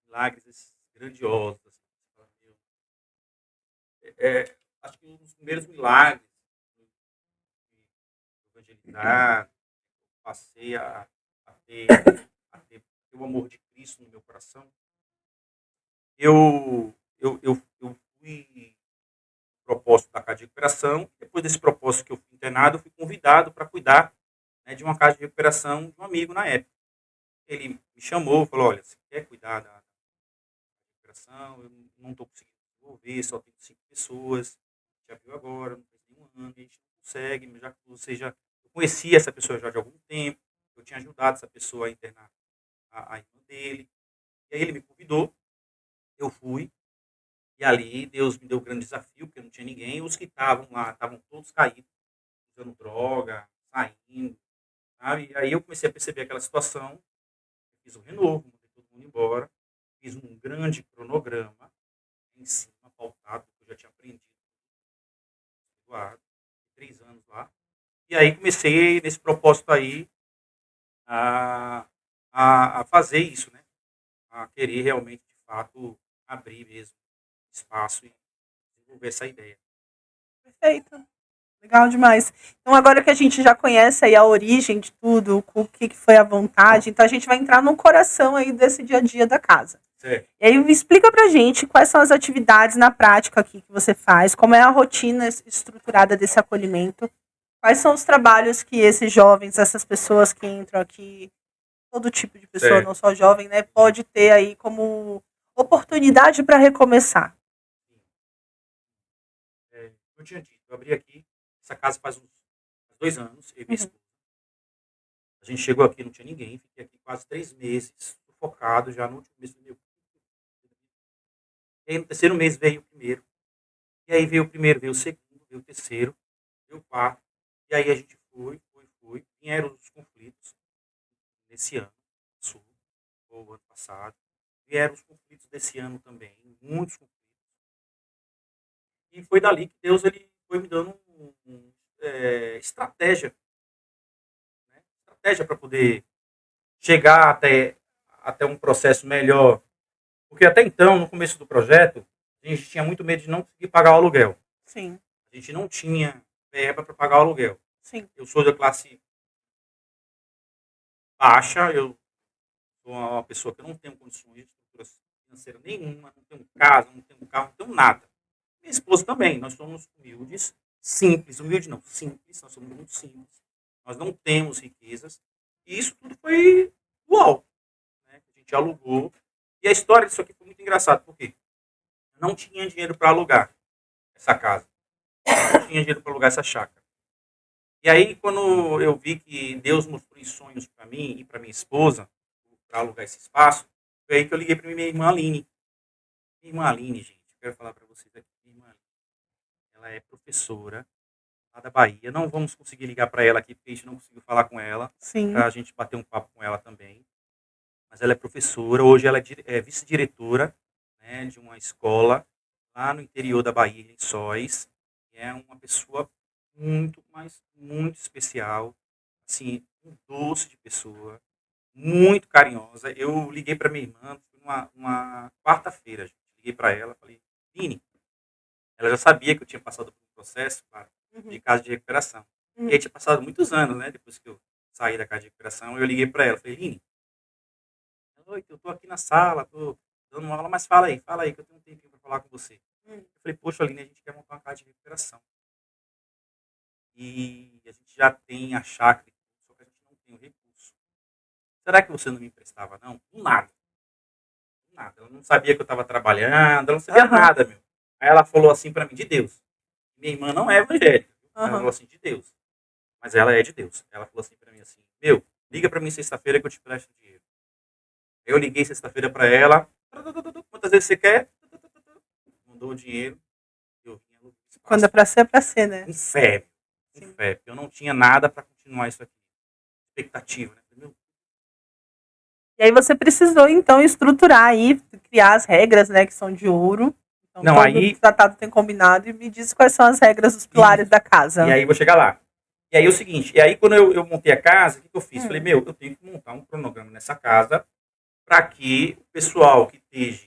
milagres grandiosos. Assim. Acho que um dos primeiros milagres de evangelizar, passei a ter o amor de Cristo no meu coração. Eu fui propósito da casa de recuperação. Depois desse propósito que eu fui internado, eu fui convidado para cuidar, né, de uma casa de recuperação de um amigo na época. Ele me chamou, falou: olha, você quer cuidar da recuperação? Eu não estou conseguindo desenvolver, só tenho 5 pessoas, já viu agora, não faz nenhum ano, a gente não consegue, mas já que você já... Eu conhecia essa pessoa já de algum tempo, eu tinha ajudado essa pessoa a internar a irmã dele, e aí ele me convidou, eu fui, e ali Deus me deu um grande desafio, porque não tinha ninguém. Os que estavam lá estavam todos caídos, usando droga, saindo, sabe? E aí eu comecei a perceber aquela situação, fiz um renovo, mandei todo mundo embora, fiz um grande cronograma em cima, pautado, que eu já tinha aprendido, Eduardo, 3 anos lá. E aí comecei, nesse propósito aí, a, a fazer isso, né? A querer realmente, de fato, abrir mesmo espaço e desenvolver essa ideia. Perfeito. Legal demais. Então, agora que a gente já conhece aí a origem de tudo, o que foi a vontade, então a gente vai entrar no coração aí desse dia a dia da casa. Certo. E aí, explica pra gente quais são as atividades na prática aqui que você faz, como é a rotina estruturada desse acolhimento, quais são os trabalhos que esses jovens, essas pessoas que entram aqui, todo tipo de pessoa, Certo. não só jovem, né, pode ter aí como oportunidade para recomeçar. Eu tinha dito, eu abri aqui, essa casa faz uns 2 anos, eu e minha esposa. A gente chegou aqui, não tinha ninguém, fiquei aqui quase 3 meses, sufocado, já no último mês, meu. E aí no terceiro mês veio o primeiro, e aí veio o primeiro, veio o segundo, veio o terceiro, veio o quarto, e aí a gente foi, vieram os conflitos nesse ano, ou ano passado, vieram os conflitos desse ano também, muitos conflitos, e foi dali que Deus ele foi me dando estratégia, né? Estratégia para poder chegar até um processo melhor. Porque até então, no começo do projeto, a gente tinha muito medo de não conseguir pagar o aluguel. Sim. A gente não tinha verba para pagar o aluguel. Sim. Eu sou da classe baixa, eu sou uma pessoa que não tenho condições de estrutura financeira nenhuma, não tenho casa, não tenho carro, não tenho nada. Minha esposa também, nós somos humildes, simples, humilde não, simples, nós somos muito simples. Nós não temos riquezas. E isso tudo foi do alto, né? A gente alugou. E a história disso aqui foi muito engraçada, porque eu não tinha dinheiro para alugar essa casa. Eu não tinha dinheiro para alugar essa chácara. E aí, quando eu vi que Deus mostrou em sonhos para mim e para minha esposa, para alugar esse espaço, foi aí que eu liguei para minha irmã Aline. Minha irmã Aline, gente, eu quero falar para vocês aqui. Minha irmã Aline, ela é professora lá da Bahia. Não vamos conseguir ligar para ela aqui, porque a gente não conseguiu falar com ela. Sim. Para a gente bater um papo com ela também. Mas ela é professora, hoje ela é vice-diretora, né, de uma escola lá no interior da Bahia, em Lençóis. É uma pessoa muito, mas muito especial, assim, um doce de pessoa, muito carinhosa. Eu liguei para minha irmã uma quarta-feira, gente. Liguei para ela, falei, Vini, ela já sabia que eu tinha passado por um processo, claro, de Uhum. casa de recuperação. E aí Uhum. tinha passado muitos anos, né? Depois que eu saí da casa de recuperação, eu liguei para ela, falei, Vini, oi, eu tô aqui na sala, tô dando uma aula, mas fala aí, que eu tenho um tempinho para falar com você. Hum. Eu falei, poxa, Aline, a gente quer montar uma casa de recuperação. E a gente já tem a chácara, só que a gente não tem o recurso. Será que você não me emprestava, não? Do nada. Do nada. Ela não sabia que eu estava trabalhando, ela não sabia Aham. nada, meu. Aí ela falou assim para mim, de Deus. Minha irmã não é evangélica. Ela Aham. falou assim, de Deus. Mas ela é de Deus. Ela falou assim para mim assim, meu, liga para mim sexta-feira que eu te presto dinheiro. Eu liguei sexta-feira para ela. Quantas vezes você quer? Mandou o dinheiro. Eu vim no Quando espaço. é pra ser, né? Com fé. Com Sim. fé. Porque eu não tinha nada para continuar isso aqui. Expectativa, né? Meu, E aí você precisou, então, estruturar aí, criar as regras, né, que são de ouro. Então, não, todo aí. tratado tem combinado. E me diz quais são as regras, os pilares da E casa. aí vou chegar lá. E aí é o seguinte, e aí quando eu montei a casa, o que eu fiz? Falei, Hum. meu, eu tenho que montar um cronograma nessa casa para que o pessoal que esteja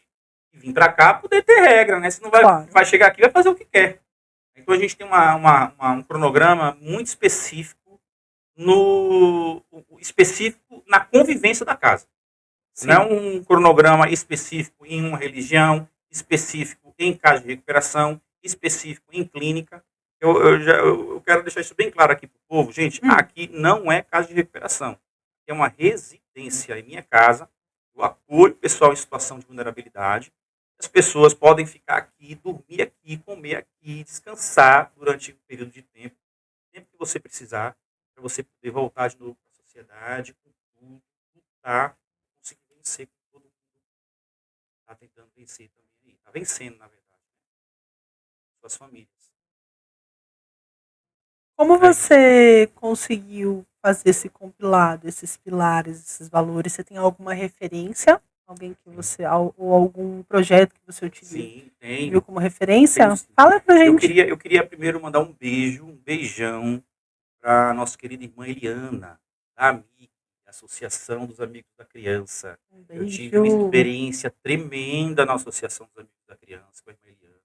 que vir para cá poder ter regra, né? Se não Claro. vai chegar aqui vai fazer o que quer. Então a gente tem um cronograma muito específico específico na convivência da casa. Sim. Não é um cronograma específico em uma religião, específico em casa de recuperação, específico em clínica. Eu quero deixar isso bem claro aqui para o povo. Gente, aqui não é casa de recuperação. É uma residência em minha casa. Eu acolho o pessoal em situação de vulnerabilidade. As pessoas podem ficar aqui, dormir aqui, comer aqui, descansar durante um período de tempo. O tempo que você precisar, para você poder voltar de novo para a sociedade, com tudo, lutar, conseguir vencer com todo mundo. Está tentando vencer também. Está vencendo, na verdade. Suas famílias. Como É isso. você conseguiu fazer esse compilado, esses pilares, esses valores? Você tem alguma referência? Alguém que você, ou algum projeto que você Sim, viu tenho. como referência? Tenho sim. Fala pra gente. Eu queria primeiro mandar um beijo, um beijão para a nossa querida irmã Eliana, da AMIC, Associação dos Amigos da Criança. Um Eu tive uma beijo. experiência tremenda na Associação dos Amigos da Criança com a irmã Eliana.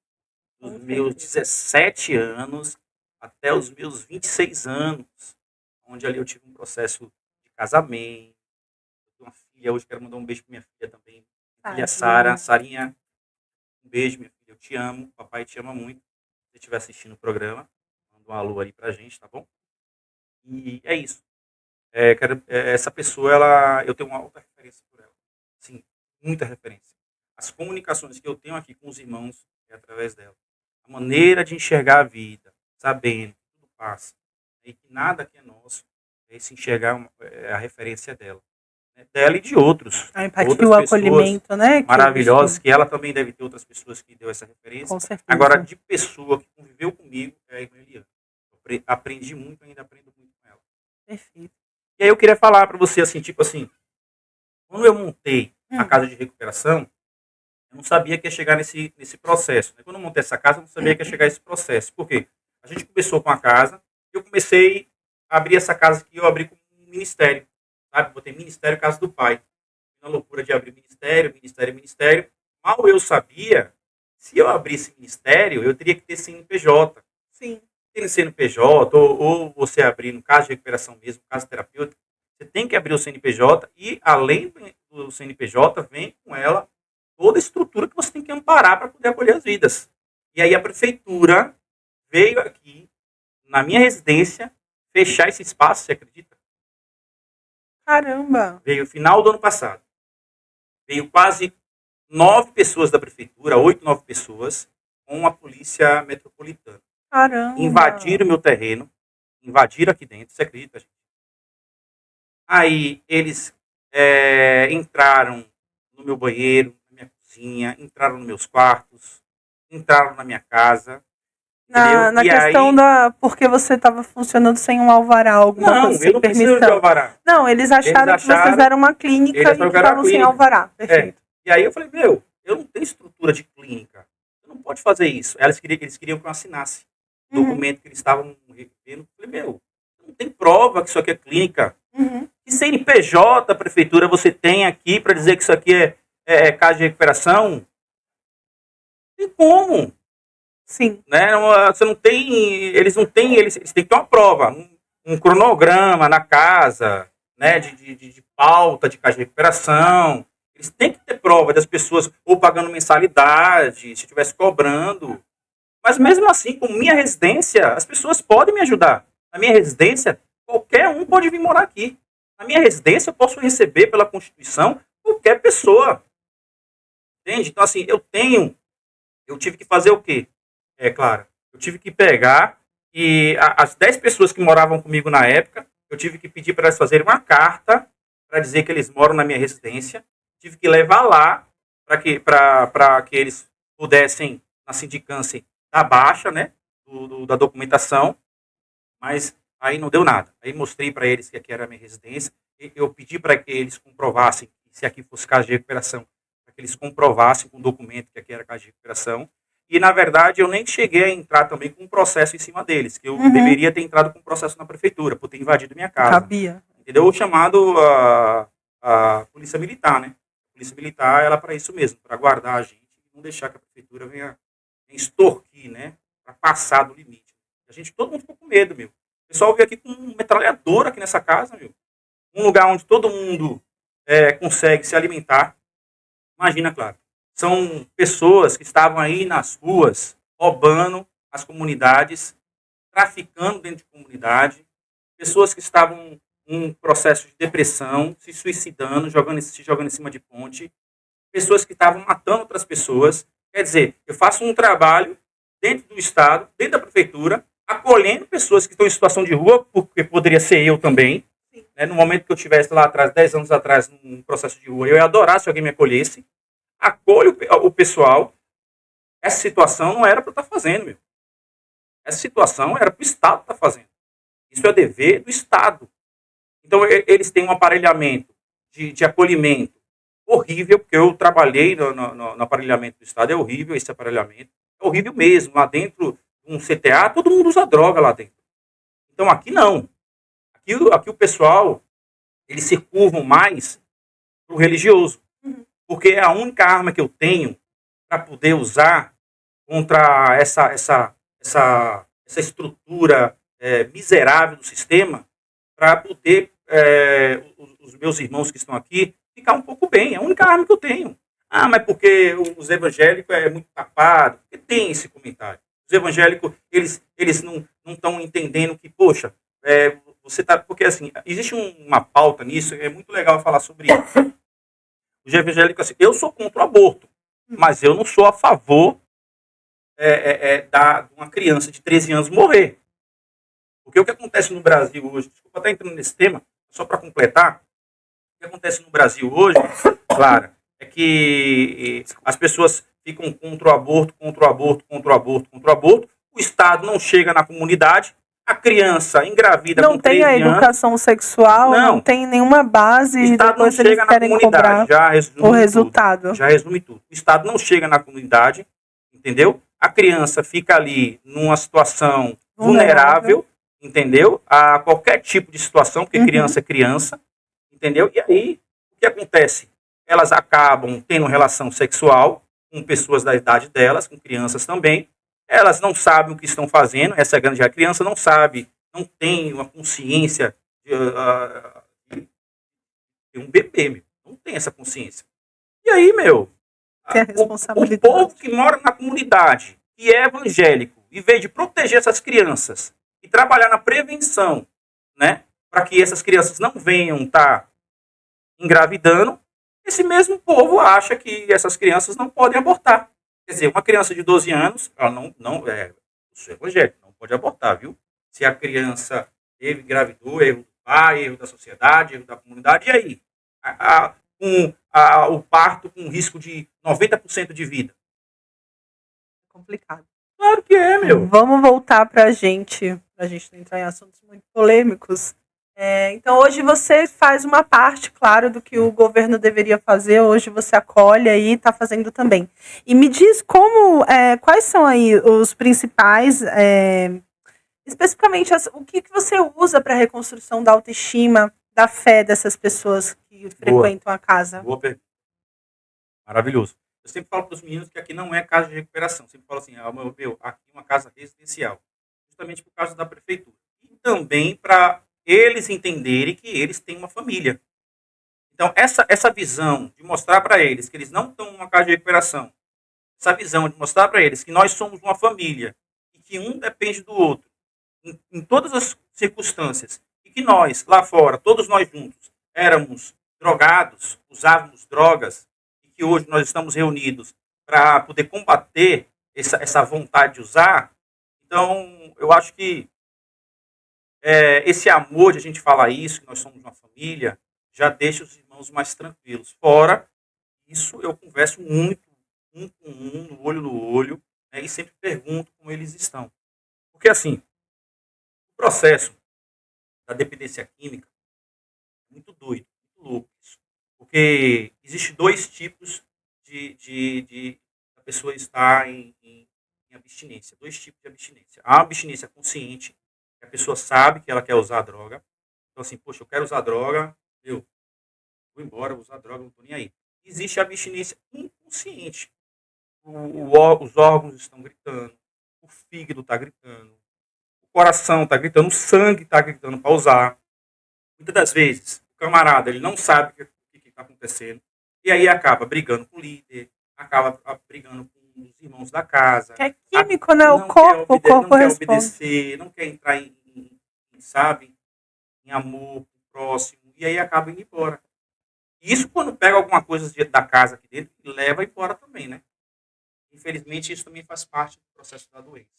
Dos Com meus certeza. 17 anos até os meus 26 anos, onde ali eu tive um processo de casamento. Eu tenho uma filha, hoje quero mandar um beijo para minha filha também. Filha Sara. Sarinha, um beijo, minha filha. Eu te amo. Papai te ama muito. Se você estiver assistindo o programa, manda um alô aí pra gente, tá bom? E é isso. Essa pessoa, eu tenho uma alta referência por ela. Sim, muita referência. As comunicações que eu tenho aqui com os irmãos é através dela. A maneira de enxergar a vida, sabendo que tudo passa e que nada que é nosso, é se enxergar a referência dela. Né? Dela e de outros. A empatia e Outras o pessoas acolhimento, né? Que maravilhosas, você, que ela também deve ter outras pessoas que deu essa referência. com certeza. Agora, de pessoa que conviveu comigo, é a irmã Eliana. Eu aprendi muito, ainda aprendo muito com ela. Perfeito. E aí eu queria falar para você, assim, tipo assim, quando eu montei a casa de recuperação, eu não sabia que ia chegar nesse processo. Quando eu montei essa casa, eu não sabia que ia chegar esse processo. Por quê? A gente começou com a casa, eu comecei a abrir essa casa que eu abri como um ministério, sabe? Botei Ministério Casa do Pai. Na loucura de abrir ministério. Mal eu sabia, se eu abrisse ministério, eu teria que ter CNPJ. Sim. Tem CNPJ, ou você abrir, no caso de recuperação mesmo, no caso terapêutico, você tem que abrir o CNPJ e, além do CNPJ, vem com ela toda a estrutura que você tem que amparar para poder acolher as vidas. E aí a prefeitura veio aqui, na minha residência, fechar esse espaço, você acredita? Caramba! Veio no final do ano passado. Veio quase 9 pessoas da prefeitura, 8, 9 pessoas, com a polícia metropolitana. Caramba! Invadiram o meu terreno, invadiram aqui dentro, você acredita, gente? Aí eles entraram no meu banheiro, na minha cozinha, entraram nos meus quartos, entraram na minha casa. Na questão aí, porque você estava funcionando sem um alvará, alguma coisa, sem eu não permissão. Preciso de alvará. Não, eles acharam que vocês eram uma clínica e que estavam sem alvará. Perfeito. E aí eu falei, eu não tenho estrutura de clínica. Você não pode fazer isso. Eles queriam que eu assinasse o documento que eles estavam revendo. Eu falei, não tem prova que isso aqui é clínica. Que Que CNPJ, prefeitura, você tem aqui para dizer que isso aqui é casa de recuperação? Tem como? Sim. Né? Você não tem, eles não têm, eles têm que ter uma prova, um cronograma na casa, né, de pauta de casa de recuperação. Eles têm que ter prova das pessoas ou pagando mensalidade, se estivesse cobrando. Mas mesmo assim, com minha residência, as pessoas podem me ajudar. Na minha residência, qualquer um pode vir morar aqui. Na minha residência, eu posso receber pela Constituição qualquer pessoa. Entende? Então, assim, eu tive que fazer o quê? Claro, eu tive que pegar e as 10 pessoas que moravam comigo na época, eu tive que pedir para elas fazerem uma carta para dizer que eles moram na minha residência. Tive que levar lá para que eles pudessem, na sindicância, dar baixa, né, da documentação, mas aí não deu nada. Aí mostrei para eles que aqui era a minha residência, eu pedi para que eles comprovassem, se aqui fosse casa de recuperação, para que eles comprovassem com o documento que aqui era casa de recuperação. E, na verdade, eu nem cheguei a entrar também com um processo em cima deles, que eu deveria ter entrado com um processo na prefeitura, por ter invadido minha casa. Cabia. Entendeu? Ou chamado a polícia militar, né? A polícia militar, ela é para isso mesmo, para guardar a gente, não deixar que a prefeitura venha extorquir, né? Para passar do limite. A gente, todo mundo ficou com medo, meu. O pessoal veio aqui com um metralhador aqui nessa casa, meu. Um lugar onde todo mundo consegue se alimentar. Imagina, claro. São pessoas que estavam aí nas ruas, roubando as comunidades, traficando dentro de comunidade, pessoas que estavam em um processo de depressão, se suicidando, se jogando em cima de ponte, pessoas que estavam matando outras pessoas. Quer dizer, eu faço um trabalho dentro do Estado, dentro da prefeitura, acolhendo pessoas que estão em situação de rua, porque poderia ser eu também. Né? No momento que eu estivesse lá atrás, 10 anos atrás, num processo de rua, eu ia adorar se alguém me acolhesse. Acolho o pessoal. Essa situação não era para eu estar fazendo, meu. Essa situação era para o Estado estar fazendo. Isso é dever do Estado. Então, eles têm um aparelhamento de acolhimento horrível, porque eu trabalhei no aparelhamento do Estado, é horrível esse aparelhamento. É horrível mesmo. Lá dentro, um CTA, todo mundo usa droga lá dentro. Então, aqui não. Aqui o pessoal, eles se curvam mais para o religioso. Porque é a única arma que eu tenho para poder usar contra essa estrutura miserável do sistema, para poder os meus irmãos que estão aqui ficar um pouco bem. É a única arma que eu tenho. Ah, mas porque os evangélicos é muito tapado. Porque tem esse comentário. Os evangélicos, eles não estão entendendo que, poxa, você tá... Porque, assim, existe uma pauta nisso, é muito legal falar sobre isso. Os evangélicos, assim, eu sou contra o aborto, mas eu não sou a favor de uma criança de 13 anos morrer. Porque o que acontece no Brasil hoje, desculpa estar entrando nesse tema, só para completar, o que acontece no Brasil hoje, Clara, é que as pessoas ficam contra o aborto, o Estado não chega na comunidade, a criança engravida com 13 anos. Não tem a educação sexual, não tem nenhuma base. O Estado não chega na comunidade, já resume o resultado. Tudo, já resume tudo. O Estado não chega na comunidade, entendeu? A criança fica ali numa situação vulnerável, entendeu? A qualquer tipo de situação, porque criança é criança, entendeu? E aí, o que acontece? Elas acabam tendo relação sexual com pessoas da idade delas, com crianças também. Elas não sabem o que estão fazendo, essa é a grande... A criança não sabe, não tem uma consciência de um bebê, meu. Não tem essa consciência. E aí, meu, o povo que mora na comunidade, que é evangélico, em vez de proteger essas crianças e trabalhar na prevenção, né, para que essas crianças não venham estar engravidando, esse mesmo povo acha que essas crianças não podem abortar. Quer dizer, uma criança de 12 anos, ela não é evangélico, não pode abortar, viu? Se a criança engravidou, erro do pai, erro da sociedade, erro da comunidade, e aí? O parto com risco de 90% de vida. Complicado. Claro que é, meu. Vamos voltar para a gente não entrar em assuntos muito polêmicos. Então, hoje você faz uma parte, claro, do que o governo deveria fazer. Hoje você acolhe aí e está fazendo também. E me diz quais são aí os principais, especificamente, o que você usa para a reconstrução da autoestima da fé dessas pessoas que frequentam a casa? Boa pergunta. Maravilhoso. Eu sempre falo para os meninos que aqui não é casa de recuperação. Eu sempre falo assim, aqui é uma casa residencial. Justamente por causa da prefeitura. E também para eles entenderem que eles têm uma família. Então, essa visão de mostrar para eles que eles não estão numa casa de recuperação, essa visão de mostrar para eles que nós somos uma família e que um depende do outro em todas as circunstâncias, e que nós, lá fora, todos nós juntos, éramos drogados, usávamos drogas, e que hoje nós estamos reunidos para poder combater essa vontade de usar. Então, eu acho que esse amor de a gente falar isso, que nós somos uma família, já deixa os irmãos mais tranquilos. Fora isso, eu converso muito, um com um, no olho, né, e sempre pergunto como eles estão. Porque, assim, o processo da dependência química é muito doido, muito louco isso. Porque existe dois tipos de a pessoa estar em abstinência. Dois tipos de abstinência. Há uma abstinência consciente, que a pessoa sabe que ela quer usar a droga. Então, assim, poxa, eu quero usar droga, eu vou embora, vou usar droga, não estou nem aí. Existe a abstinência inconsciente. Os órgãos estão gritando, o fígado está gritando, o coração está gritando, o sangue está gritando para usar. Muitas das vezes, o camarada ele não sabe o que está acontecendo, e aí acaba brigando com o líder, acaba brigando com os irmãos da casa. Que é químico, né? O corpo não quer responde. obedecer, não quer entrar sabe, em amor próximo, e aí acaba indo embora. Isso quando pega alguma coisa da casa aqui dentro, leva embora também, né? Infelizmente, isso também faz parte do processo da doença.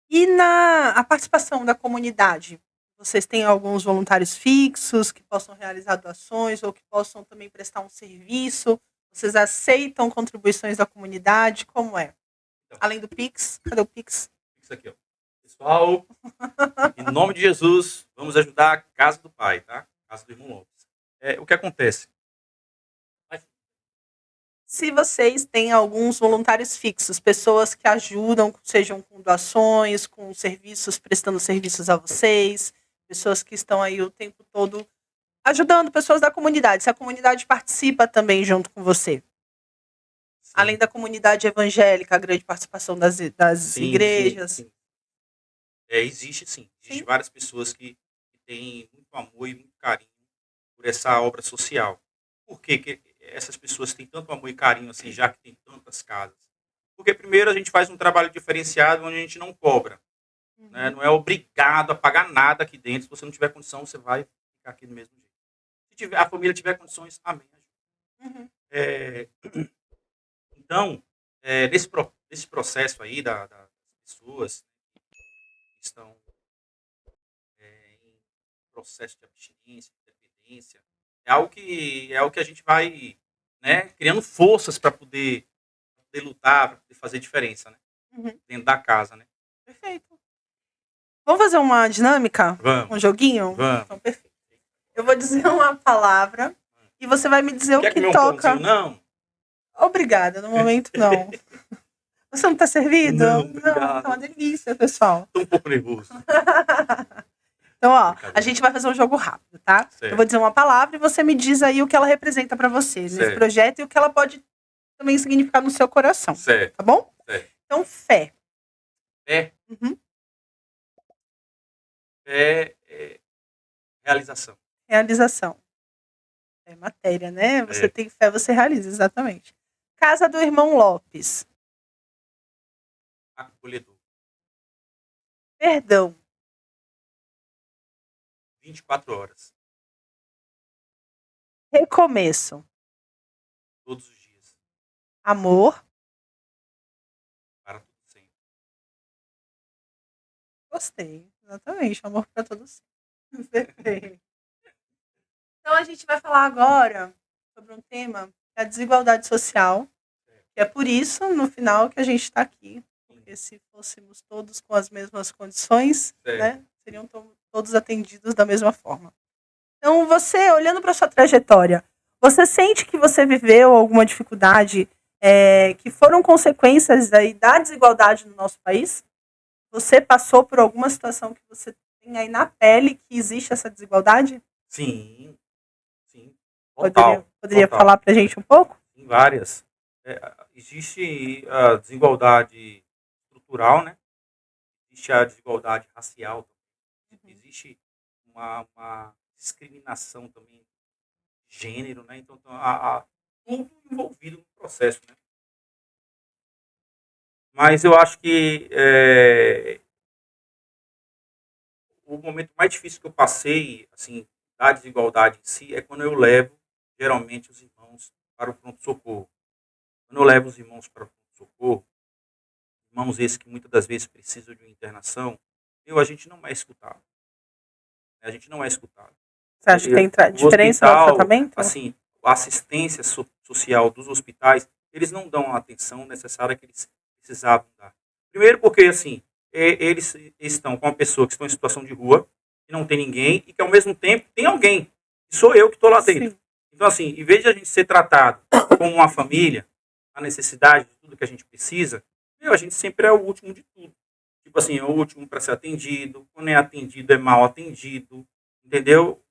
E a participação da comunidade? Vocês têm alguns voluntários fixos que possam realizar doações ou que possam também prestar um serviço? Vocês aceitam contribuições da comunidade? Como é? Então, além do Pix, cadê o Pix? Isso aqui, ó. Pessoal, em nome de Jesus, vamos ajudar a Casa do Pai, tá? Casa do Irmão Lopes. O que acontece? Se vocês têm alguns voluntários fixos, pessoas que ajudam, sejam com doações, com serviços, prestando serviços a vocês, pessoas que estão aí o tempo todo ajudando pessoas da comunidade. Se a comunidade participa também junto com você. Sim. Além da comunidade evangélica, a grande participação das sim, igrejas. Sim. Existe sim. Existem várias pessoas que têm muito amor e muito carinho por essa obra social. Por que essas pessoas têm tanto amor e carinho assim, já que tem tantas casas? Porque primeiro a gente faz um trabalho diferenciado onde a gente não cobra. Uhum. Né? Não é obrigado a pagar nada aqui dentro. Se você não tiver condição, você vai ficar aqui do mesmo jeito. Se a família tiver condições, amém. Uhum. Então, nesse processo aí das pessoas que estão em processo de abstinência, de dependência, é algo que a gente vai, né, criando forças para poder lutar, para poder fazer diferença, né? Uhum. Dentro da casa, né? Perfeito. Vamos fazer uma dinâmica? Vamos. Um joguinho? Vamos. Então, perfeito. Eu vou dizer uma palavra e você vai me dizer Quer o que comer toca. Um pãozinho, não? Obrigada, no momento não. Você não está servido? Não, tá uma delícia, pessoal. Estou um pouco nervoso. Então, ó, a gente vai fazer um jogo rápido, tá? Certo. Eu vou dizer uma palavra e você me diz aí o que ela representa para você nesse projeto e o que ela pode também significar no seu coração. Certo. Tá bom? Certo. Então, fé. Fé? Uhum. Fé é realização. Realização. É matéria, né? Você tem fé, você realiza, exatamente. Casa do Irmão Lopes. Acolhedor. Perdão. 24 horas. Recomeço. Todos os dias. Amor. Para todo sempre. Gostei. Exatamente. Amor para todos sempre. Perfeito. Então a gente vai falar agora sobre um tema, que é a desigualdade social. Que é por isso, no final, que a gente está aqui. Porque se fôssemos todos com as mesmas condições, né, seriam todos atendidos da mesma forma. Então, você, olhando para a sua trajetória, você sente que você viveu alguma dificuldade que foram consequências aí da desigualdade no nosso país? Você passou por alguma situação que você tem aí na pele que existe essa desigualdade? Sim, sim. Total, Poderia total. falar pra gente um pouco? Tem várias. Existe a desigualdade estrutural, né? Existe a desigualdade racial, existe uma discriminação também de gênero, né? Então, tudo envolvido no processo, né? Mas eu acho que o momento mais difícil que eu passei, assim, da desigualdade em si, é quando eu levo, geralmente, os irmãos para o pronto-socorro. Quando eu levo os irmãos para o pronto-socorro, irmãos esses que muitas das vezes precisam de uma internação, a gente não é escutado. Né? A gente não é escutado. Você acha que tem O diferença no hospital, tratamento? assim, a assistência social dos hospitais, eles não dão a atenção necessária que eles precisavam dar. Primeiro porque, assim, eles estão com uma pessoa que está em situação de rua, que não tem ninguém, e que ao mesmo tempo tem alguém, que sou eu que estou lá dentro. Sim. Então, assim, em vez de a gente ser tratado como uma família, a necessidade de tudo que a gente precisa, a gente sempre é o último de tudo. Tipo assim, é o último para ser atendido, quando é atendido é mal atendido, entendeu?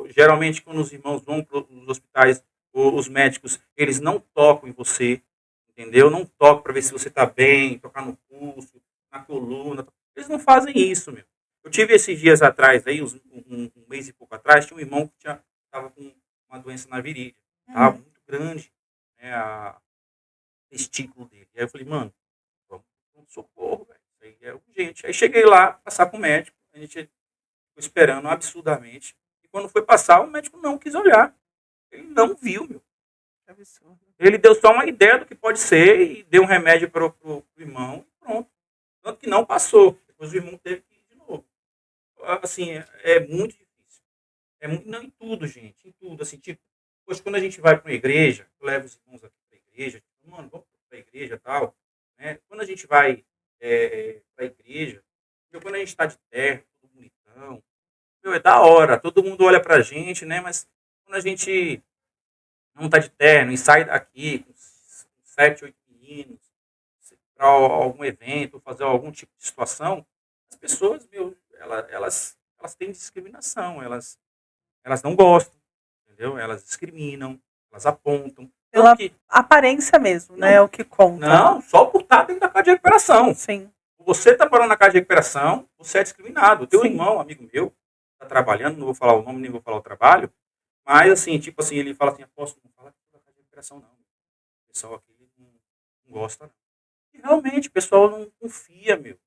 Geralmente, quando os irmãos vão para os hospitais, os médicos, eles não tocam em você, entendeu? Não tocam para ver se você está bem, tocar no pulso, na coluna. Eles não fazem isso, meu. Eu tive esses dias atrás, aí, um mês e pouco atrás, tinha um irmão que estava com uma doença na virilha, tá? Muito grande, né, a testículo dele. E aí eu falei, mano, vamos para um socorro, velho. Isso aí é urgente. Aí cheguei lá, passar com o médico, a gente ficou esperando absurdamente. E quando foi passar, o médico não quis olhar. Ele não viu, meu. Que absurdo. Ele deu só uma ideia do que pode ser e deu um remédio para o irmão e pronto. Tanto que não passou. Depois o irmão teve que ir de novo. Assim, é muito difícil. Não em tudo, gente. Em tudo. Assim, tipo, poxa, quando a gente vai para uma igreja, eu levo os irmãos aqui para a igreja, tipo, mano, vamos para a igreja e tal. Né? Quando a gente vai para a igreja, quando a gente está de terno, tudo bonitão, é da hora. Todo mundo olha pra gente, né? Mas quando a gente não tá de terno e sai daqui com 7, 8 meninos para algum evento, fazer algum tipo de situação, as pessoas, elas têm discriminação, elas não gostam, entendeu? Elas discriminam, elas apontam. Tanto Pela que, aparência mesmo, né? É não, o que conta. não, só por estar dentro da casa de recuperação. Sim. Você está parando na casa de recuperação, você é discriminado. O teu Sim. irmão, amigo meu, está trabalhando, não vou falar o nome, nem vou falar o trabalho, mas assim, tipo assim, ele fala assim, aposto, não fala da casa de recuperação não. O pessoal aqui não gosta não. E realmente, o pessoal não confia, meu.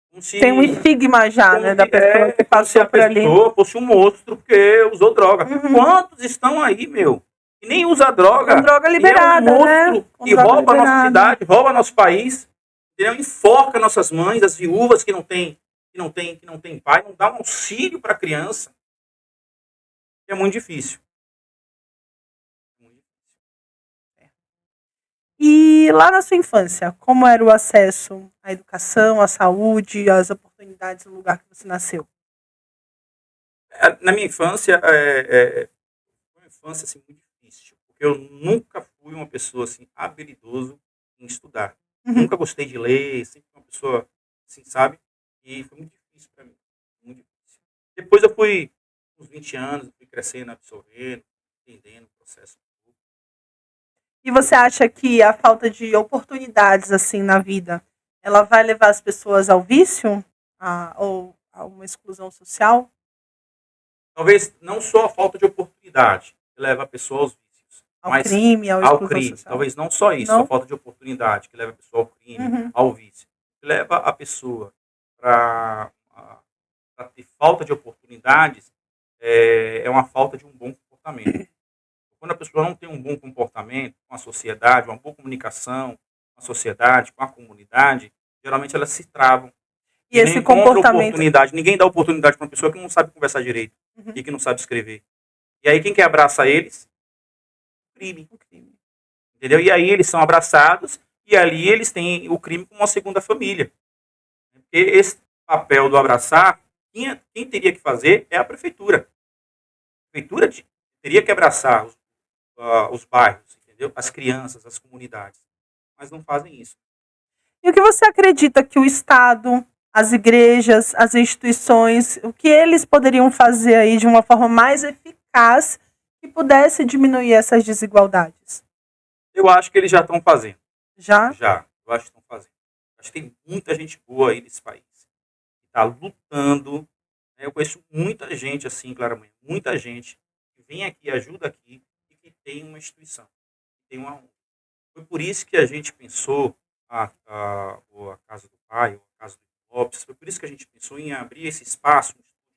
Como se, Tem um estigma já, né, da pessoa que como se passou a por ali. pessoa fosse um monstro porque usou droga. Uhum. Quantos estão aí, meu? Que nem usa droga. Com droga liberada, e é um monstro, né? Com que droga rouba a nossa liberada. cidade, rouba nosso país, entendeu? Enforca nossas mães, as viúvas que não têm pai, não dá um auxílio para a criança. É muito difícil. E lá na sua infância, como era o acesso à educação, à saúde, às oportunidades no lugar que você nasceu? Na minha infância, foi uma infância assim, muito difícil, porque eu nunca fui uma pessoa assim, habilidoso em estudar. Uhum. Nunca gostei de ler, sempre fui uma pessoa, assim, sabe? E foi muito difícil para mim. Muito difícil. Depois eu fui, uns 20 anos, fui crescendo, absorvendo, entendendo o processo. E você acha que a falta de oportunidades assim na vida, ela vai levar as pessoas ao vício? Ou a uma exclusão social? Talvez não só a falta de oportunidade que leva a pessoa aos vícios, Ao mas crime, à ao exclusão crime. social? Talvez não só isso, Não? a falta de oportunidade que leva a pessoa ao crime, Uhum. ao vício. Que leva a pessoa para ter falta de oportunidades é uma falta de um bom comportamento. Quando a pessoa não tem um bom comportamento com a sociedade, uma boa comunicação com a sociedade, com a comunidade, geralmente elas se travam. E E esse nem encontra comportamento. oportunidade. Ninguém dá oportunidade para uma pessoa que não sabe conversar direito Uhum. e que não sabe escrever. E aí quem que abraça eles? Crime. O crime. Entendeu? E aí eles são abraçados e ali eles têm o crime como uma segunda família. Porque esse papel do abraçar, quem teria que fazer é a prefeitura. A prefeitura teria que abraçar os bairros, entendeu? As crianças, as comunidades. Mas não fazem isso. E o que você acredita que o Estado as igrejas, as instituições, o que eles poderiam fazer aí de uma forma mais eficaz que pudesse diminuir essas desigualdades? Eu acho que eles já estão fazendo. Já? Já, eu acho que estão fazendo. Acho que tem muita gente boa aí nesse país. Que está lutando. Né? Eu conheço muita gente assim, claramente. Muita gente que vem aqui, ajuda aqui e que tem uma instituição. Que tem uma ONG. Foi por isso que a gente pensou a Casa do Pai, ou a Casa do Lopes, foi por isso que a gente pensou em abrir esse espaço,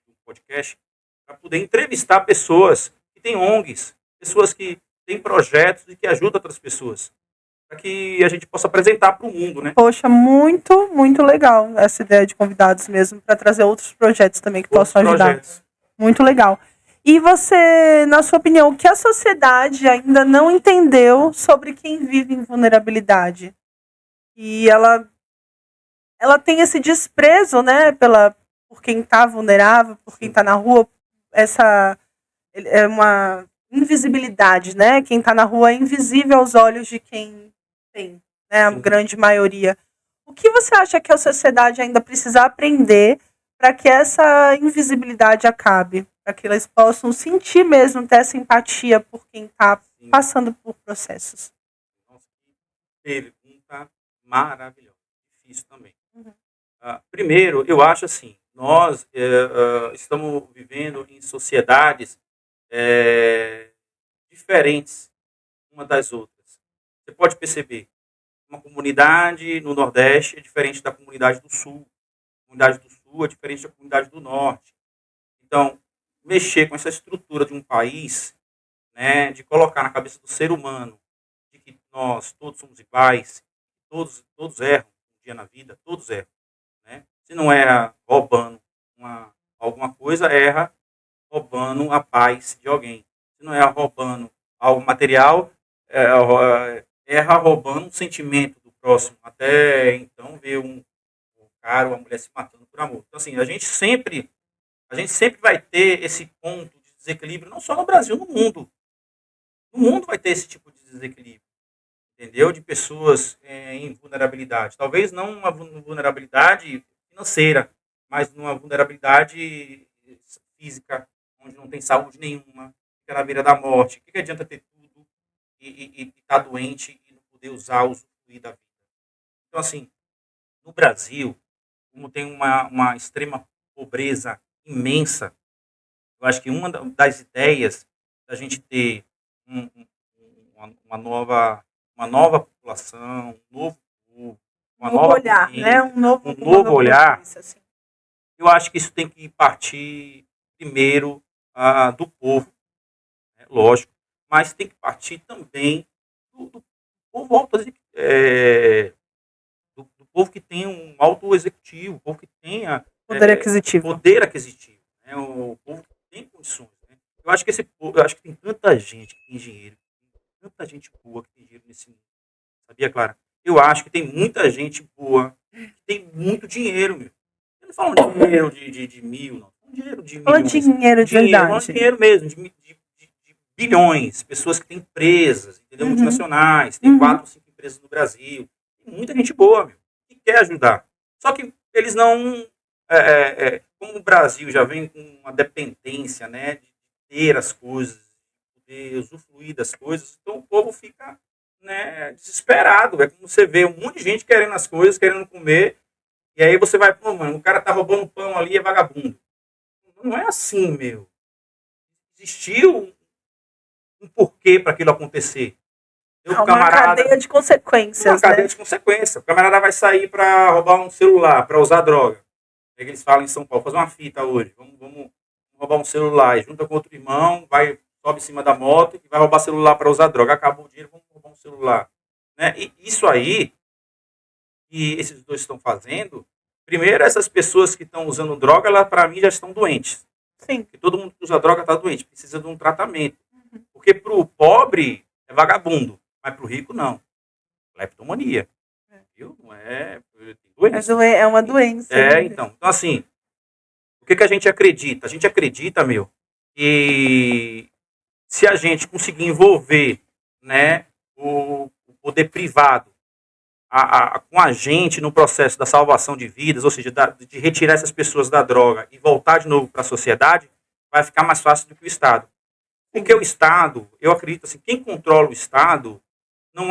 um podcast, para poder entrevistar pessoas que têm ONGs, pessoas que têm projetos e que ajudam outras pessoas, para que a gente possa apresentar para o mundo, né? Poxa, muito, muito legal essa ideia de convidados mesmo, para trazer outros projetos também que Outros possam ajudar. projetos. Muito legal. E você, na sua opinião, o que a sociedade ainda não entendeu sobre quem vive em vulnerabilidade? E ela tem esse desprezo, né, por quem está vulnerável, por quem está na rua, essa é uma invisibilidade, né? Quem está na rua é invisível aos olhos de quem tem, né, a Sim. grande maioria. O que você acha que a sociedade ainda precisa aprender para que essa invisibilidade acabe? Para que elas possam sentir mesmo, ter essa empatia por quem está Sim. passando por processos. Nossa, que pergunta maravilhosa. Difícil também. Uhum. Primeiro, eu acho assim, nós estamos vivendo em sociedades diferentes uma das outras. Você pode perceber, uma comunidade no Nordeste é diferente da comunidade do Sul. A comunidade do Sul é diferente da comunidade do Norte. Então, mexer com essa estrutura de um país, né, de colocar na cabeça do ser humano de que nós todos somos iguais, todos erram um dia na vida, todos erram. Né? Se não erra roubando alguma coisa, erra roubando a paz de alguém. Se não erra roubando algo material, erra roubando um sentimento do próximo. Até então ver um cara ou uma mulher se matando por amor. Então, assim, a gente sempre vai ter esse ponto de desequilíbrio, não só no Brasil, no mundo. No mundo vai ter esse tipo de desequilíbrio, entendeu? De pessoas em vulnerabilidade. Talvez não uma vulnerabilidade financeira, mas numa vulnerabilidade física, onde não tem saúde nenhuma, fica na beira da morte. O que adianta ter tudo e estar doente e não poder usufruir da vida? Então, assim, no Brasil, como tem uma extrema pobreza imensa, eu acho que uma das ideias da gente ter uma nova população, um novo povo, uma Novo nova olhar, né? consciência, Uma um nova novo olhar, consciência, assim. eu acho que isso tem que partir primeiro do povo, né, lógico, mas tem que partir também do povo do povo que tem um alto executivo, o povo que tenha Poder aquisitivo. poder aquisitivo, né, o povo que tem condições. Né? Eu acho que tem tanta gente que tem dinheiro, tanta gente boa que tem dinheiro nesse mundo. Sabia, Clara? Eu acho que tem muita gente boa que tem muito dinheiro, meu. Eu não falo dinheiro de mil, não. Falo dinheiro de Fala milhões. dinheiro de Falo verdade. dinheiro mesmo, de bilhões. Pessoas que têm empresas, entendeu? Uhum. Multinacionais. Tem 4 ou 5 empresas no Brasil. Tem muita gente boa, meu, que quer ajudar. Só que eles não... como o Brasil já vem com uma dependência, né, de ter as coisas, de poder usufruir das coisas, então o povo fica, né, desesperado. É como você vê um monte de gente querendo as coisas, querendo comer, e aí você vai, pô, mano, o cara tá roubando pão ali, é vagabundo. Não é assim, meu. Existiu um porquê para aquilo acontecer. Uma cadeia de consequências, uma cadeia né? de consequência. O camarada vai sair para roubar um celular, para usar droga. É que eles falam em São Paulo, fazer uma fita hoje. Vamos roubar um celular. E junta com outro irmão, sobe em cima da moto e vai roubar celular para usar droga. Acabou o dinheiro, vamos roubar um celular. Né? E isso aí, que esses dois estão fazendo, primeiro, essas pessoas que estão usando droga, elas, para mim, já estão doentes. Sim. Porque todo mundo que usa droga está doente, precisa de um tratamento. Porque para o pobre é vagabundo, mas para o rico não. Leptomania. Viu? Não é doença. É uma doença. Então, assim, o que a gente acredita? A gente acredita, meu, que se a gente conseguir envolver, né, o poder privado com a gente no processo da salvação de vidas, ou seja, de retirar essas pessoas da droga e voltar de novo para a sociedade, vai ficar mais fácil do que o Estado. Porque o Estado, eu acredito assim, quem controla o Estado não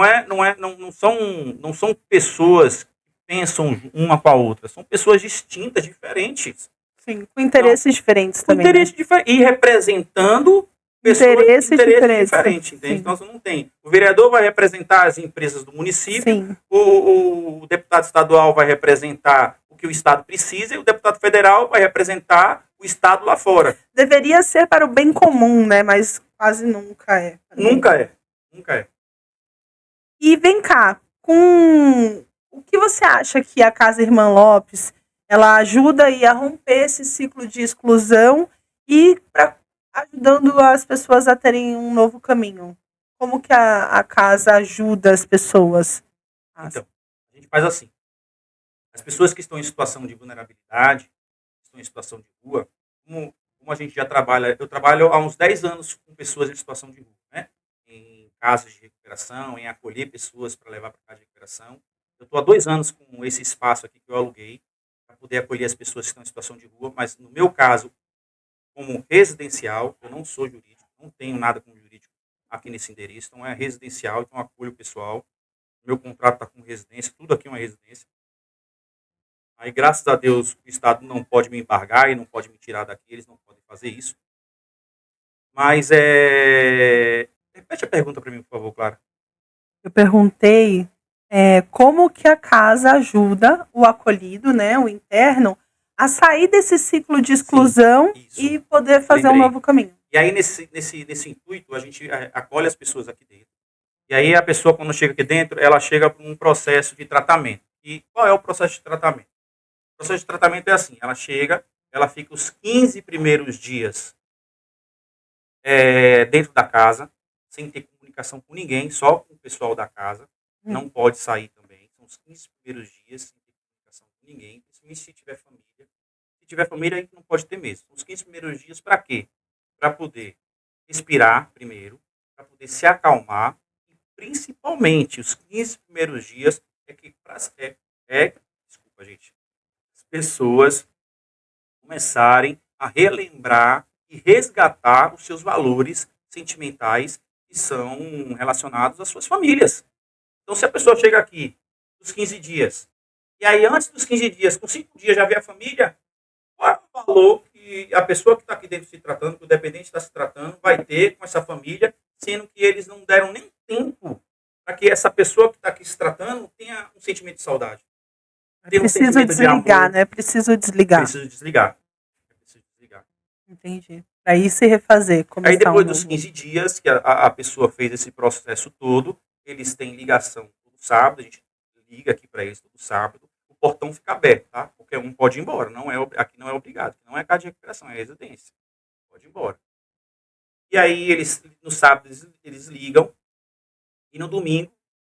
são pessoas que pensam uma com a outra, são pessoas distintas, diferentes. Sim, com interesses diferentes Com também. interesse diferente. E representando pessoas Interesses diferentes. entende? Então você não tem. O vereador vai representar as empresas do município, Sim. o deputado estadual vai representar o que o Estado precisa e o deputado federal vai representar o Estado lá fora. Deveria ser para o bem comum, né? Mas quase nunca é. Nunca é. Nunca é. E vem cá, o que você acha que a Casa Irmã Lopes ela ajuda aí a romper esse ciclo de exclusão e ajudando as pessoas a terem um novo caminho? Como que a casa ajuda as pessoas? Então, a gente faz assim. As pessoas que estão em situação de vulnerabilidade, que estão em situação de rua, como a gente já trabalha, eu trabalho há uns 10 anos com pessoas em situação de rua, né? Em casas de recuperação, em acolher pessoas para levar para casa de recuperação. Eu estou há 2 anos com esse espaço aqui que eu aluguei para poder acolher as pessoas que estão em situação de rua, mas no meu caso, como residencial, eu não sou jurídico, não tenho nada com jurídico aqui nesse endereço, então é residencial, então acolho o pessoal. Meu contrato está com residência, tudo aqui é uma residência. Aí, graças a Deus, o Estado não pode me embargar e não pode me tirar daqui, eles não podem fazer isso. Mas, repete a pergunta para mim, por favor, Clara. Eu perguntei como que a casa ajuda o acolhido, né, o interno, a sair desse ciclo de exclusão. Sim, e poder fazer um novo caminho. E aí, nesse intuito, a gente acolhe as pessoas aqui dentro. E aí, a pessoa, quando chega aqui dentro, ela chega para um processo de tratamento. E qual é o processo de tratamento? O processo de tratamento é assim, ela chega, ela fica os 15 primeiros dias dentro da casa, sem ter comunicação com ninguém, só com o pessoal da casa, não pode sair também, são os 15 primeiros dias sem ter comunicação com ninguém, principalmente se tiver família. Se tiver família, a gente não pode ter mesmo. Os 15 primeiros dias para quê? Para poder respirar primeiro, para poder se acalmar, e principalmente os 15 primeiros dias desculpa, gente, as pessoas começarem a relembrar e resgatar os seus valores sentimentais que são relacionados às suas famílias. Então, se a pessoa chega aqui nos 15 dias, e aí antes dos 15 dias, com 5 dias já vê a família, qual é o valor que a pessoa que está aqui dentro se tratando, que o dependente está se tratando, vai ter com essa família, sendo que eles não deram nem tempo para que essa pessoa que está aqui se tratando tenha um sentimento de saudade. Preciso desligar, né? Preciso desligar. Preciso desligar. Entendi. Aí se refazer. Aí depois dos 15 dias que a pessoa fez esse processo todo, eles têm ligação todo sábado, a gente liga aqui para eles todo sábado, o portão fica aberto, tá? Qualquer um pode ir embora, aqui não é obrigado, não é casa de recuperação, é residência. Pode ir embora. E aí no sábado eles ligam e no domingo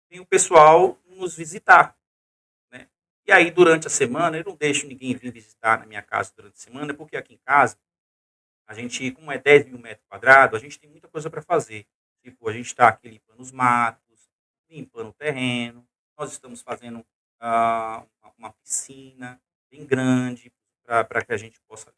tem o pessoal nos visitar. E aí, durante a semana, eu não deixo ninguém vir visitar na minha casa durante a semana, porque aqui em casa, a gente, como é 10 mil metros quadrados, a gente tem muita coisa para fazer. Tipo, a gente está aqui limpando os matos, limpando o terreno, nós estamos fazendo uma piscina bem grande para que a gente possa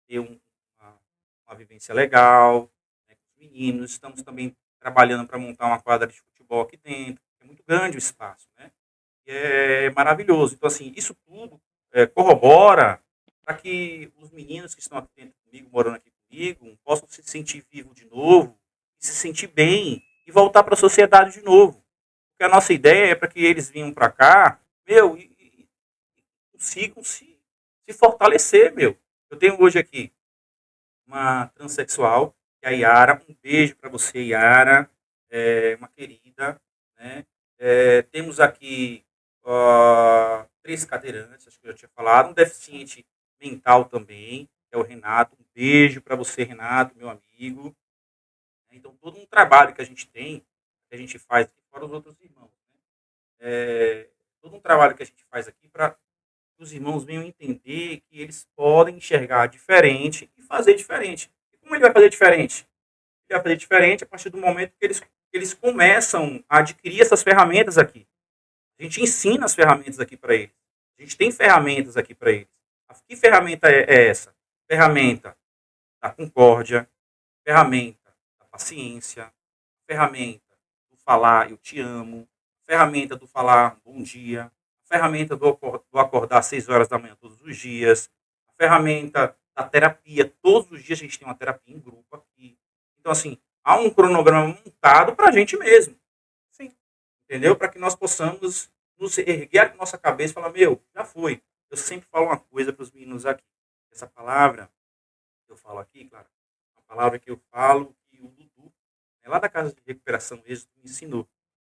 ter uma vivência legal, né, com os meninos. Estamos também trabalhando para montar uma quadra de futebol aqui dentro, é muito grande o espaço, né? É maravilhoso. Então, assim, isso tudo corrobora para que os meninos que estão aqui dentro comigo, morando aqui comigo, possam se sentir vivos de novo, se sentir bem e voltar para a sociedade de novo. Porque a nossa ideia é para que eles venham para cá, e consigam se fortalecer, Eu tenho hoje aqui uma transexual, que é a Yara. Um beijo para você, Yara. Uma querida, né? Temos aqui 3 cadeirantes, acho que eu já tinha falado, um deficiente mental também, que é o Renato. Um beijo para você, Renato, meu amigo. Então, todo um trabalho que a gente tem, que a gente faz aqui, fora os outros irmãos, né? Todo um trabalho que a gente faz aqui para que os irmãos venham entender que eles podem enxergar diferente e fazer diferente. E como ele vai fazer diferente? Ele vai fazer diferente a partir do momento que eles começam a adquirir essas ferramentas aqui. A gente ensina as ferramentas aqui para eles. A gente tem ferramentas aqui para eles. Que ferramenta é essa? Ferramenta da concórdia, ferramenta da paciência, ferramenta do falar eu te amo, ferramenta do falar bom dia, ferramenta do acordar às 6 horas da manhã todos os dias, a ferramenta da terapia. Todos os dias a gente tem uma terapia em grupo aqui. Então, assim, há um cronograma montado para a gente mesmo. Sim. Entendeu? Para que nós possamos nos erguer a nossa cabeça e falar, meu, já foi. Eu sempre falo uma coisa para os meninos aqui. Essa palavra que eu falo aqui, claro, uma palavra que eu falo que o Dudu, lá da casa de recuperação, Êxito, me ensinou.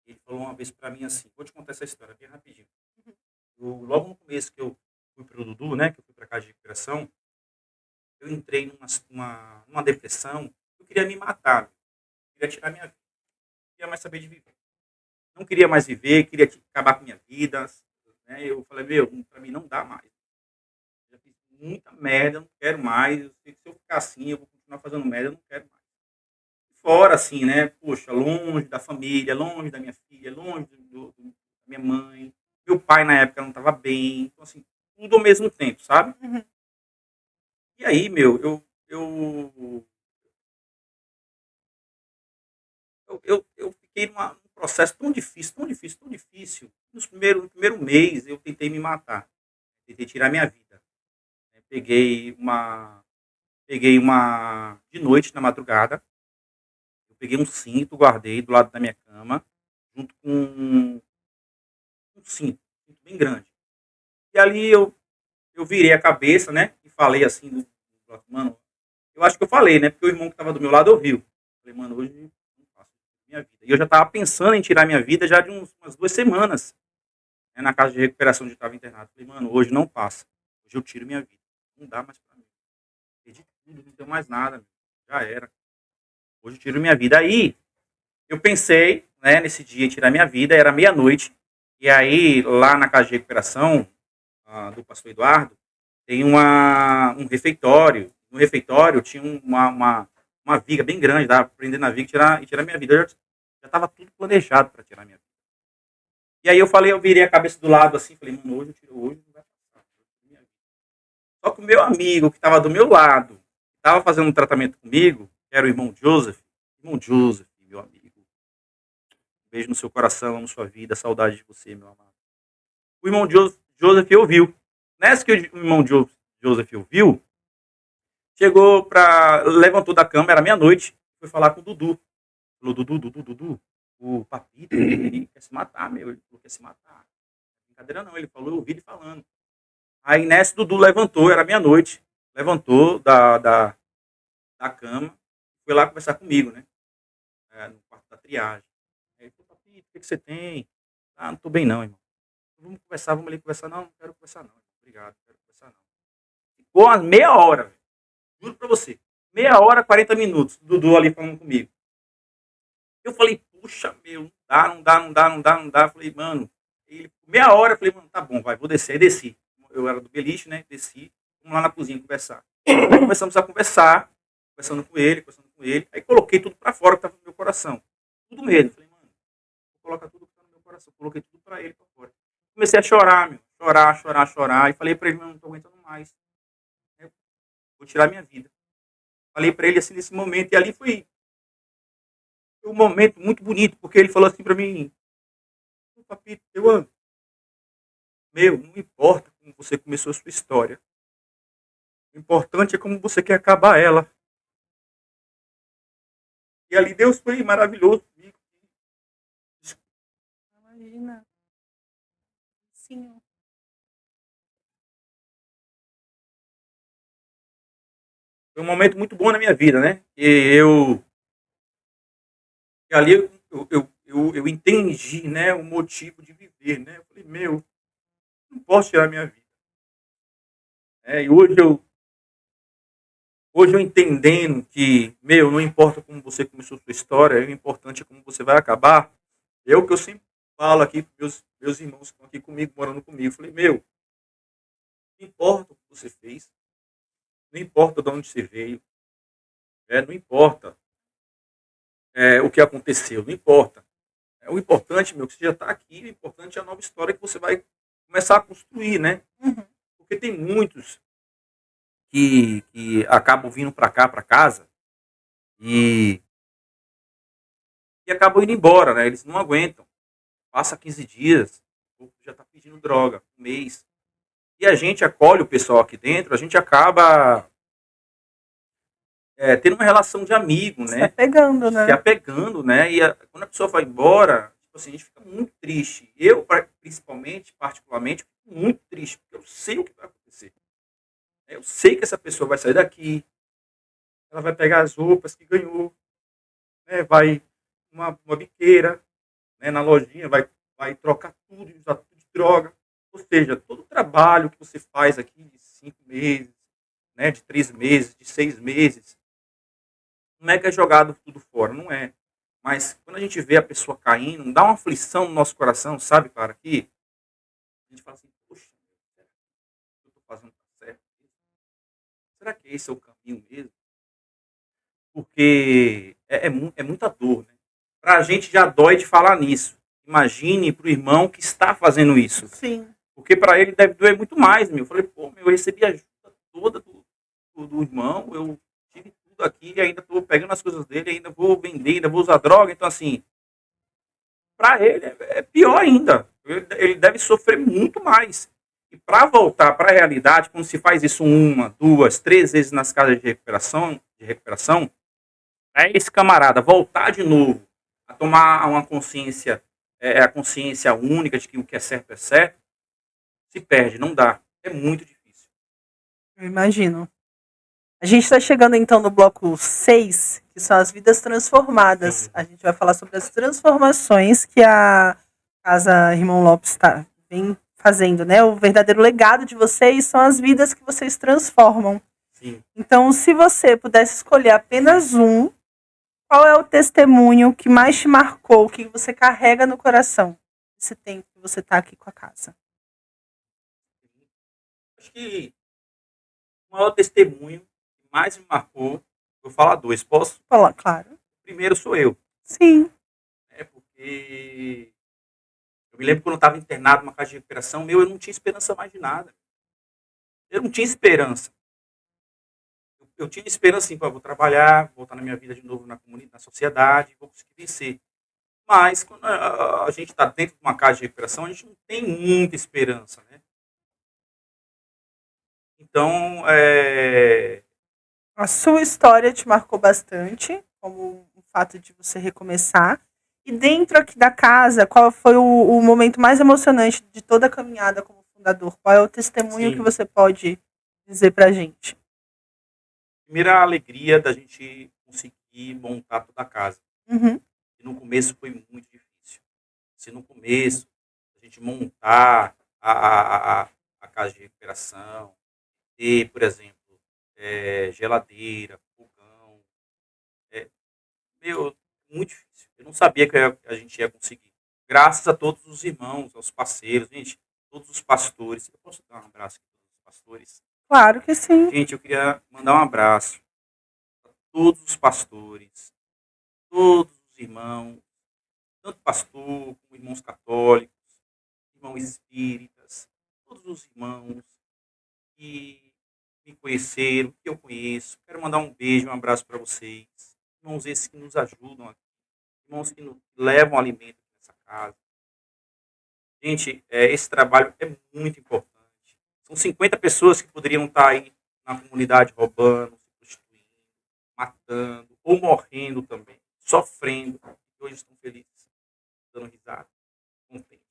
Ele falou uma vez para mim assim, vou te contar essa história bem rapidinho. Logo no começo que eu fui para o Dudu, né, que eu fui para a casa de recuperação, eu entrei numa depressão, eu queria me matar, eu queria tirar minha vida, não queria mais saber de viver. Não queria mais viver, queria acabar com minha vida. Né? Eu falei, meu, para mim não dá mais. Já fiz muita merda, não quero mais. Eu sei que se eu ficar assim, eu vou continuar fazendo merda, eu não quero mais. Fora, assim, né? Poxa, longe da família, longe da minha filha, longe da minha mãe. Meu pai, na época, não estava bem. Então, assim, tudo ao mesmo tempo, sabe? Uhum. E aí, meu, eu fiquei num processo tão difícil, tão difícil, tão difícil. No primeiro mês, eu tentei me matar. Tentei tirar minha vida. Peguei uma de noite, na madrugada. Eu peguei um cinto, guardei do lado da minha cama, junto com um cinto bem grande. E ali eu virei a cabeça, né? E falei assim, mano, eu acho que eu falei, né? Porque o irmão que estava do meu lado ouviu. Falei, mano, hoje não faço minha vida. E eu já estava pensando em tirar minha vida já de umas 2 semanas, né, na casa de recuperação onde eu estava internado. Falei, mano, hoje não passa. Hoje eu tiro minha vida. Não dá mais pra mim. Perdi tudo, não tenho mais nada. Já era. Hoje eu tiro minha vida. Aí eu pensei, né, nesse dia em tirar minha vida, era meia-noite. E aí, lá na casa de recuperação do pastor Eduardo, tem um refeitório. No refeitório tinha uma viga bem grande, dá pra prender na viga e tirar minha vida. Eu já estava tudo planejado para tirar minha vida. E aí eu virei a cabeça do lado assim, falei, mano, hoje eu tiro hoje, não vai passar. Só que o meu amigo que estava do meu lado, estava fazendo um tratamento comigo, que era o irmão Joseph, meu amigo, beijo no seu coração, amo sua vida, saudade de você, meu amado. O irmão Joseph ouviu. Nessa que o irmão Joseph ouviu, levantou da cama, era meia-noite, foi falar com o Dudu. Falou, Dudu, o Papito, ele quer se matar, meu, ele falou que quer se matar. Brincadeira não, ele falou, eu ouvi ele falando. Aí nessa, Dudu levantou, era meia-noite, levantou da cama, foi lá conversar comigo, né? No quarto da triagem. Aí ele falou, Papito, o que você tem? Ah, não tô bem não, irmão. Vamos conversar, vamos ali conversar. Não, não quero conversar não. Obrigado, não quero conversar não. Ficou umas meia hora, velho. Juro pra você. Meia hora, 40 minutos. Dudu ali falando comigo. Eu falei, puxa, meu, não dá, não dá, não dá, não dá, não dá. Falei, mano, meia hora, eu falei, mano, tá bom, vai, vou descer. Aí desci. Eu era do beliche, né? Desci. Vamos lá na cozinha conversar. Aí começamos a conversar, conversando com ele. Aí coloquei tudo pra fora que tava no meu coração. Tudo mesmo. Falei, mano, vou colocar tudo que tá no meu coração. Coloquei tudo pra ele pra fora. Comecei a chorar, meu. Chorar. E falei pra ele, mano, não tô aguentando mais. Eu vou tirar minha vida. Falei pra ele assim nesse momento. E ali foi um momento muito bonito, porque ele falou assim pra mim, Papito, eu amo. Meu, não importa como você começou a sua história. O importante é como você quer acabar ela. E ali Deus foi maravilhoso comigo. Imagina. Sim. Foi um momento muito bom na minha vida, né? E ali eu entendi, né, o motivo de viver, né? Eu falei, meu, não posso tirar minha vida. E hoje eu entendendo que, meu, não importa como você começou a sua história, o importante é como você vai acabar. É o que eu sempre falo aqui para meus irmãos que estão aqui comigo, morando comigo. Eu falei, meu, não importa o que você fez, não importa de onde você veio, não importa o que aconteceu, não importa. O importante, meu, que você já está aqui, o importante é a nova história que você vai começar a construir, né? Uhum. Porque tem muitos que acabam vindo para cá, para casa, e, e acabam indo embora, né? Eles não aguentam. Passa 15 dias, o corpo já está pedindo droga, um mês. E a gente acolhe o pessoal aqui dentro, a gente acaba tendo uma relação de amigo, Se né? apegando, Se né? apegando, né? E quando a pessoa vai embora, tipo assim, a gente fica muito triste. Eu, principalmente, particularmente, fico muito triste, porque eu sei o que vai acontecer. Eu sei que essa pessoa vai sair daqui, ela vai pegar as roupas que ganhou, né? Vai uma biqueira, né? Na lojinha, vai trocar tudo, usar tudo de droga. Ou seja, todo o trabalho que você faz aqui de 5 meses, né? De 3 meses, de 6 meses, não é que é jogado tudo fora, não é. Mas quando a gente vê a pessoa caindo, dá uma aflição no nosso coração, sabe, cara, que a gente fala assim, poxa, será que eu estou fazendo certo? Será que esse é o caminho mesmo? Porque é muita dor, né? Para a gente já dói de falar nisso. Imagine para o irmão que está fazendo isso. Sim. Porque para ele deve doer muito mais, meu. Eu falei, pô, meu, eu recebi a ajuda toda do irmão, eu tive tudo aqui, e ainda estou pegando as coisas dele, ainda vou vender, ainda vou usar droga. Então, assim, para ele é pior ainda. Ele deve sofrer muito mais. E para voltar para a realidade, quando se faz isso 1, 2, 3 vezes nas casas de recuperação, esse camarada voltar de novo a tomar uma consciência, a consciência única de que o que é certo, se perde, não dá. É muito difícil. Eu imagino. A gente está chegando então no bloco 6, que são as vidas transformadas. Sim. A gente vai falar sobre as transformações que a Casa Irmão Lopes vem fazendo, né? O verdadeiro legado de vocês são as vidas que vocês transformam. Sim. Então, se você pudesse escolher apenas um, qual é o testemunho que mais te marcou, que você carrega no coração esse tempo que você está aqui com a casa? Acho que o maior testemunho que mais me marcou, vou falar 2, posso? Fala, claro. Primeiro sou eu. Sim. Porque eu me lembro quando eu estava internado numa casa de recuperação, eu não tinha esperança mais de nada. Eu não tinha esperança. Eu tinha esperança assim, vou trabalhar, voltar na minha vida de novo na comunidade, na sociedade, vou conseguir vencer. Mas quando a gente está dentro de uma casa de recuperação, a gente não tem muita esperança, né? Então, A sua história te marcou bastante, como o fato de você recomeçar. E dentro aqui da casa, qual foi o momento mais emocionante de toda a caminhada como fundador? Qual é o testemunho sim, que você pode dizer pra gente? primeira a alegria da gente conseguir montar toda a casa. Uhum. E no começo foi muito difícil. Se no começo a gente montar a casa de recuperação, ter, por exemplo, geladeira, fogão, meu, muito difícil. Eu não sabia que a gente ia conseguir. Graças a todos os irmãos, aos parceiros, gente, todos os pastores. Eu posso dar um abraço aqui para os pastores? Claro que sim. Gente, eu queria mandar um abraço a todos os pastores, todos os irmãos, tanto pastor como irmãos católicos, irmãos espíritas, todos os irmãos que me conheceram, que eu conheço. Quero mandar um beijo, um abraço para vocês. Irmãos esses que nos ajudam aqui, irmãos que nos levam alimento nessa casa. Gente, esse trabalho é muito importante. São 50 pessoas que poderiam estar aí na comunidade roubando, se prostituindo, matando, ou morrendo também, sofrendo, e hoje estão felizes, dando risada, contentes.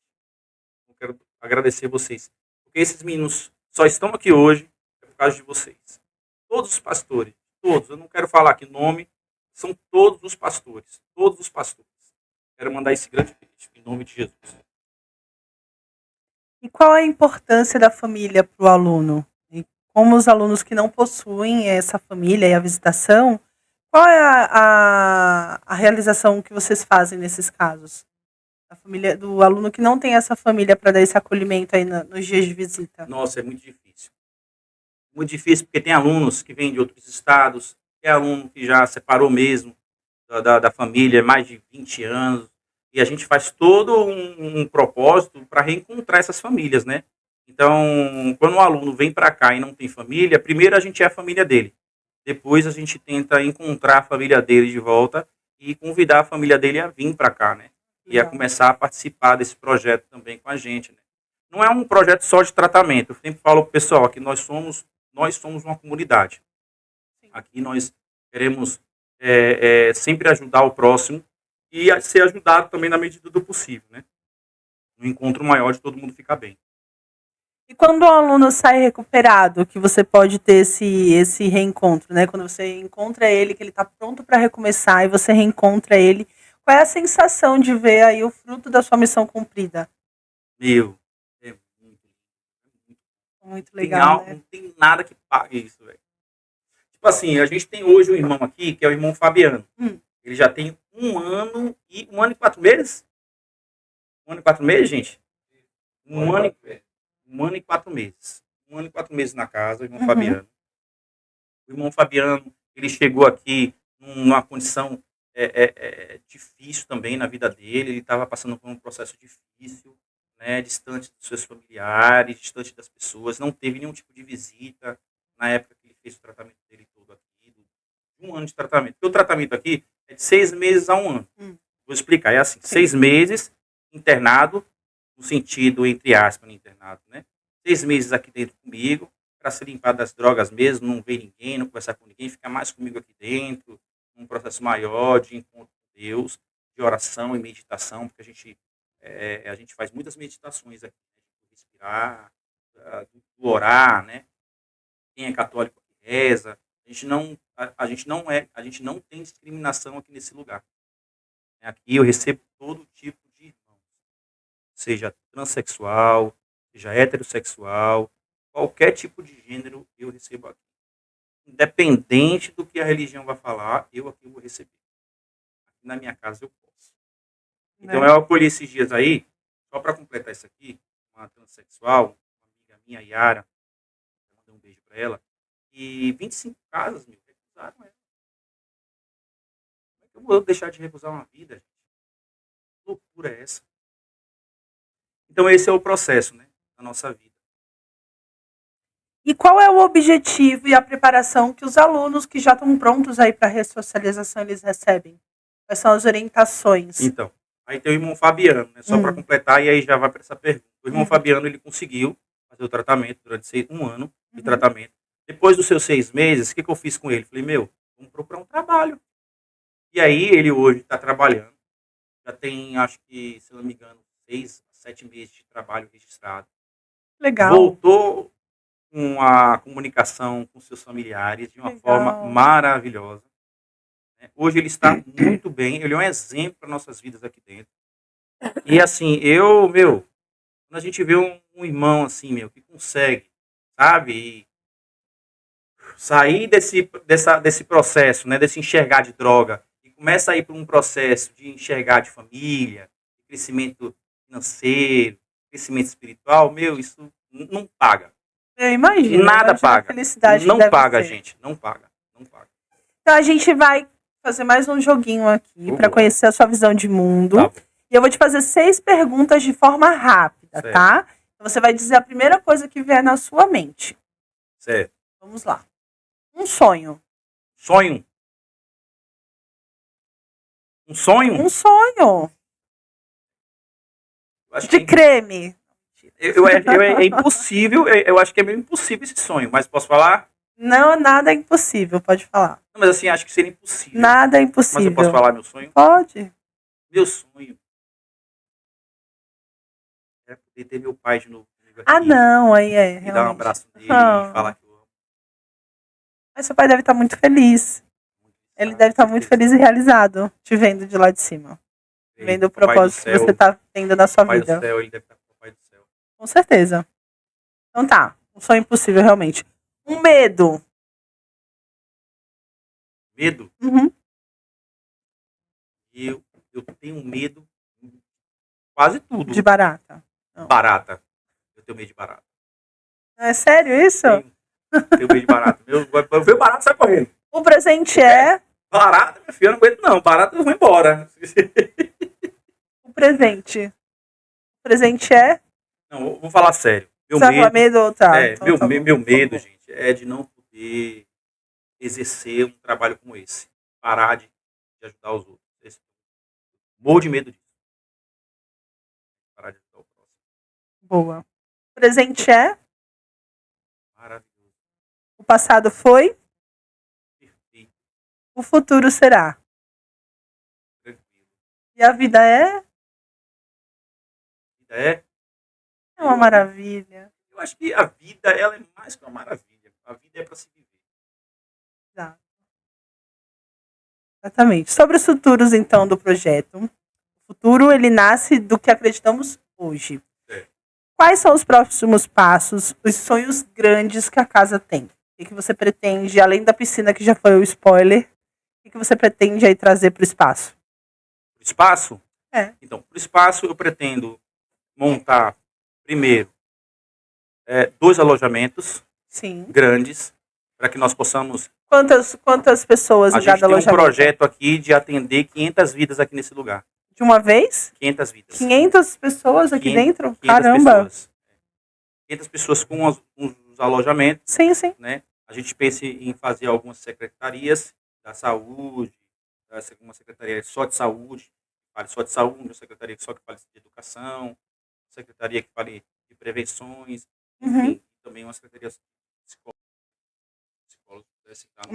Eu quero agradecer vocês, porque esses meninos só estão aqui hoje por causa de vocês. Todos os pastores, todos, eu não quero falar aqui nome, são todos os pastores, todos os pastores. Quero mandar esse grande beijo, em nome de Jesus. E qual a importância da família para o aluno? E como os alunos que não possuem essa família e a visitação, qual é a realização que vocês fazem nesses casos? A família do aluno que não tem essa família para dar esse acolhimento aí nos dias de visita. Nossa, é muito difícil. Muito difícil porque tem alunos que vêm de outros estados, tem aluno que já separou mesmo da família há mais de 20 anos, E a gente faz todo um propósito para reencontrar essas famílias, né? Então, quando um aluno vem para cá e não tem família, primeiro a gente é a família dele. Depois a gente tenta encontrar a família dele de volta e convidar a família dele a vir para cá, né? E a Legal. começar a participar desse projeto também com a gente, né? Não é um projeto só de tratamento. Eu sempre falo pro pessoal que nós somos uma comunidade. Sim. Aqui nós queremos sempre ajudar o próximo e ser ajudado também na medida do possível, né? Um encontro maior de todo mundo ficar bem. E quando o aluno sai recuperado, que você pode ter esse reencontro, né? Quando você encontra ele, que ele está pronto para recomeçar e você reencontra ele, qual é a sensação de ver aí o fruto da sua missão cumprida? Meu, é muito, Muito legal, né? não tem nada que pague isso, velho. Tipo assim, a gente tem hoje um irmão aqui, que é o irmão Fabiano. Ele já tem 1 ano e 4 meses? 1 ano e 4 meses, gente? Um ano e 4 meses. 1 ano e 4 meses na casa, o irmão Fabiano. O irmão Fabiano, ele chegou aqui numa condição difícil também na vida dele. Ele estava passando por um processo difícil, né, distante dos seus familiares, distante das pessoas. Não teve nenhum tipo de visita na época que ele fez o tratamento dele todo aqui. De 1 ano de tratamento. Porque o tratamento aqui é de 6 meses a 1 ano. Vou explicar. É assim, 6 meses internado, no sentido, entre aspas, no internado, né? 6 meses aqui dentro comigo, para se limpar das drogas mesmo, não ver ninguém, não conversar com ninguém, ficar mais comigo aqui dentro, um processo maior de encontro com Deus, de oração e meditação, porque a gente faz muitas meditações aqui, né? De respirar, do orar, né? Quem é católico que reza, a gente não tem discriminação aqui nesse lugar. Aqui eu recebo todo tipo de irmão, seja transexual, seja heterossexual, qualquer tipo de gênero eu recebo aqui. Independente do que a religião vai falar, eu aqui vou receber. Aqui na minha casa eu posso. Então eu acolhi esses dias aí, só para completar isso aqui, uma transexual, uma amiga minha, Yara, eu mandei um beijo para ela, e 25 casas, recusaram ela. Como é que eu vou deixar de recusar uma vida, gente? Que loucura é essa? Então esse é o processo, né, da nossa vida. E qual é o objetivo e a preparação que os alunos que já estão prontos aí para a ressocialização eles recebem? Quais são as orientações? Então, aí tem o irmão Fabiano, né, só para completar, e aí já vai para essa pergunta. O irmão Fabiano, ele conseguiu fazer o tratamento durante 1 ano de tratamento. Depois dos seus 6 meses, o que eu fiz com ele? Falei, vamos procurar um trabalho. E aí ele hoje está trabalhando. Já tem, acho que, se não me engano, 6 a 7 meses de trabalho registrado. Legal. Voltou com a comunicação com seus familiares de uma forma maravilhosa. Hoje ele está muito bem, ele é um exemplo para nossas vidas aqui dentro. E assim, quando a gente vê um irmão assim, que consegue, sabe, sair desse processo, né, desse enxergar de droga, e começa a ir para um processo de enxergar de família, de crescimento financeiro, crescimento espiritual, isso não paga. Eu imagino. Nada paga. Felicidade não paga, gente. Não paga. Então a gente vai fazer mais um joguinho aqui para conhecer a sua visão de mundo. Tá. E eu vou te fazer 6 perguntas de forma rápida, certo. Tá? Então você vai dizer a primeira coisa que vier na sua mente. Certo. Vamos lá. Um sonho. Sonho? Um sonho? Um sonho. De creme. É impossível, eu acho que é meio impossível esse sonho, mas posso falar? Não, nada é impossível, pode falar. Não, mas assim, acho que seria impossível. Nada é impossível. Mas eu posso falar meu sonho? Pode. Meu sonho é poder ter meu pai de novo comigo aqui. Ah, não, aí é. E dar um abraço nele e falar que eu amo. Mas seu pai deve estar muito feliz. Ele deve estar muito feliz e realizado, te vendo de lá de cima. Vendo o propósito que você está tendo na sua vida. Papai do céu, ele deve estar com o papai do céu. Com certeza. Então tá, um sonho impossível realmente. Um medo. Medo? Uhum. Eu tenho medo de quase tudo. De barata. Não. Barata. Eu tenho medo de barata. É sério isso? Tenho medo de barata. Eu vejo barata, sai correndo. O presente é... Barata, minha filha, eu não aguento não. Barata, eu vou embora. presente? O presente é? Não, eu vou falar sério. Meu Você vai falar medo, medo? Tá, é, então meu, tá me- bom. meu medo, gente, é de não poder exercer um trabalho como esse. Parar de ajudar os outros. Morro de medo disso. Parar de ajudar o próximo. Boa. O presente é? Maravilhoso. O passado foi? Perfeito. O futuro será. Tranquilo. E a vida é? Vida é? É uma maravilha. Eu acho que a vida ela é mais que uma maravilha. A vida é para se viver. Exato. Exatamente. Sobre os futuros, então, do projeto. O futuro, ele nasce do que acreditamos hoje. É. Quais são os próximos passos, os sonhos grandes que a casa tem? O que você pretende, além da piscina, que já foi o spoiler, o que você pretende aí trazer para o espaço? Pro espaço? É. Então, pro espaço eu pretendo montar, primeiro, 2 alojamentos Sim. grandes, para que nós possamos... Quantas pessoas A em gente cada tem um alojamento? projeto aqui de atender 500 vidas aqui nesse lugar. De uma vez? 500 vidas. 500 pessoas aqui 500 dentro? 500 Caramba! pessoas. 500 pessoas com os alojamentos, Sim, sim. né? A gente pensa em fazer algumas secretarias da saúde, uma secretaria só de saúde, que fale só de saúde, uma secretaria só que fale de educação, secretaria que fale de prevenções, Uhum. enfim, também uma secretaria de psicólogos pudesse estar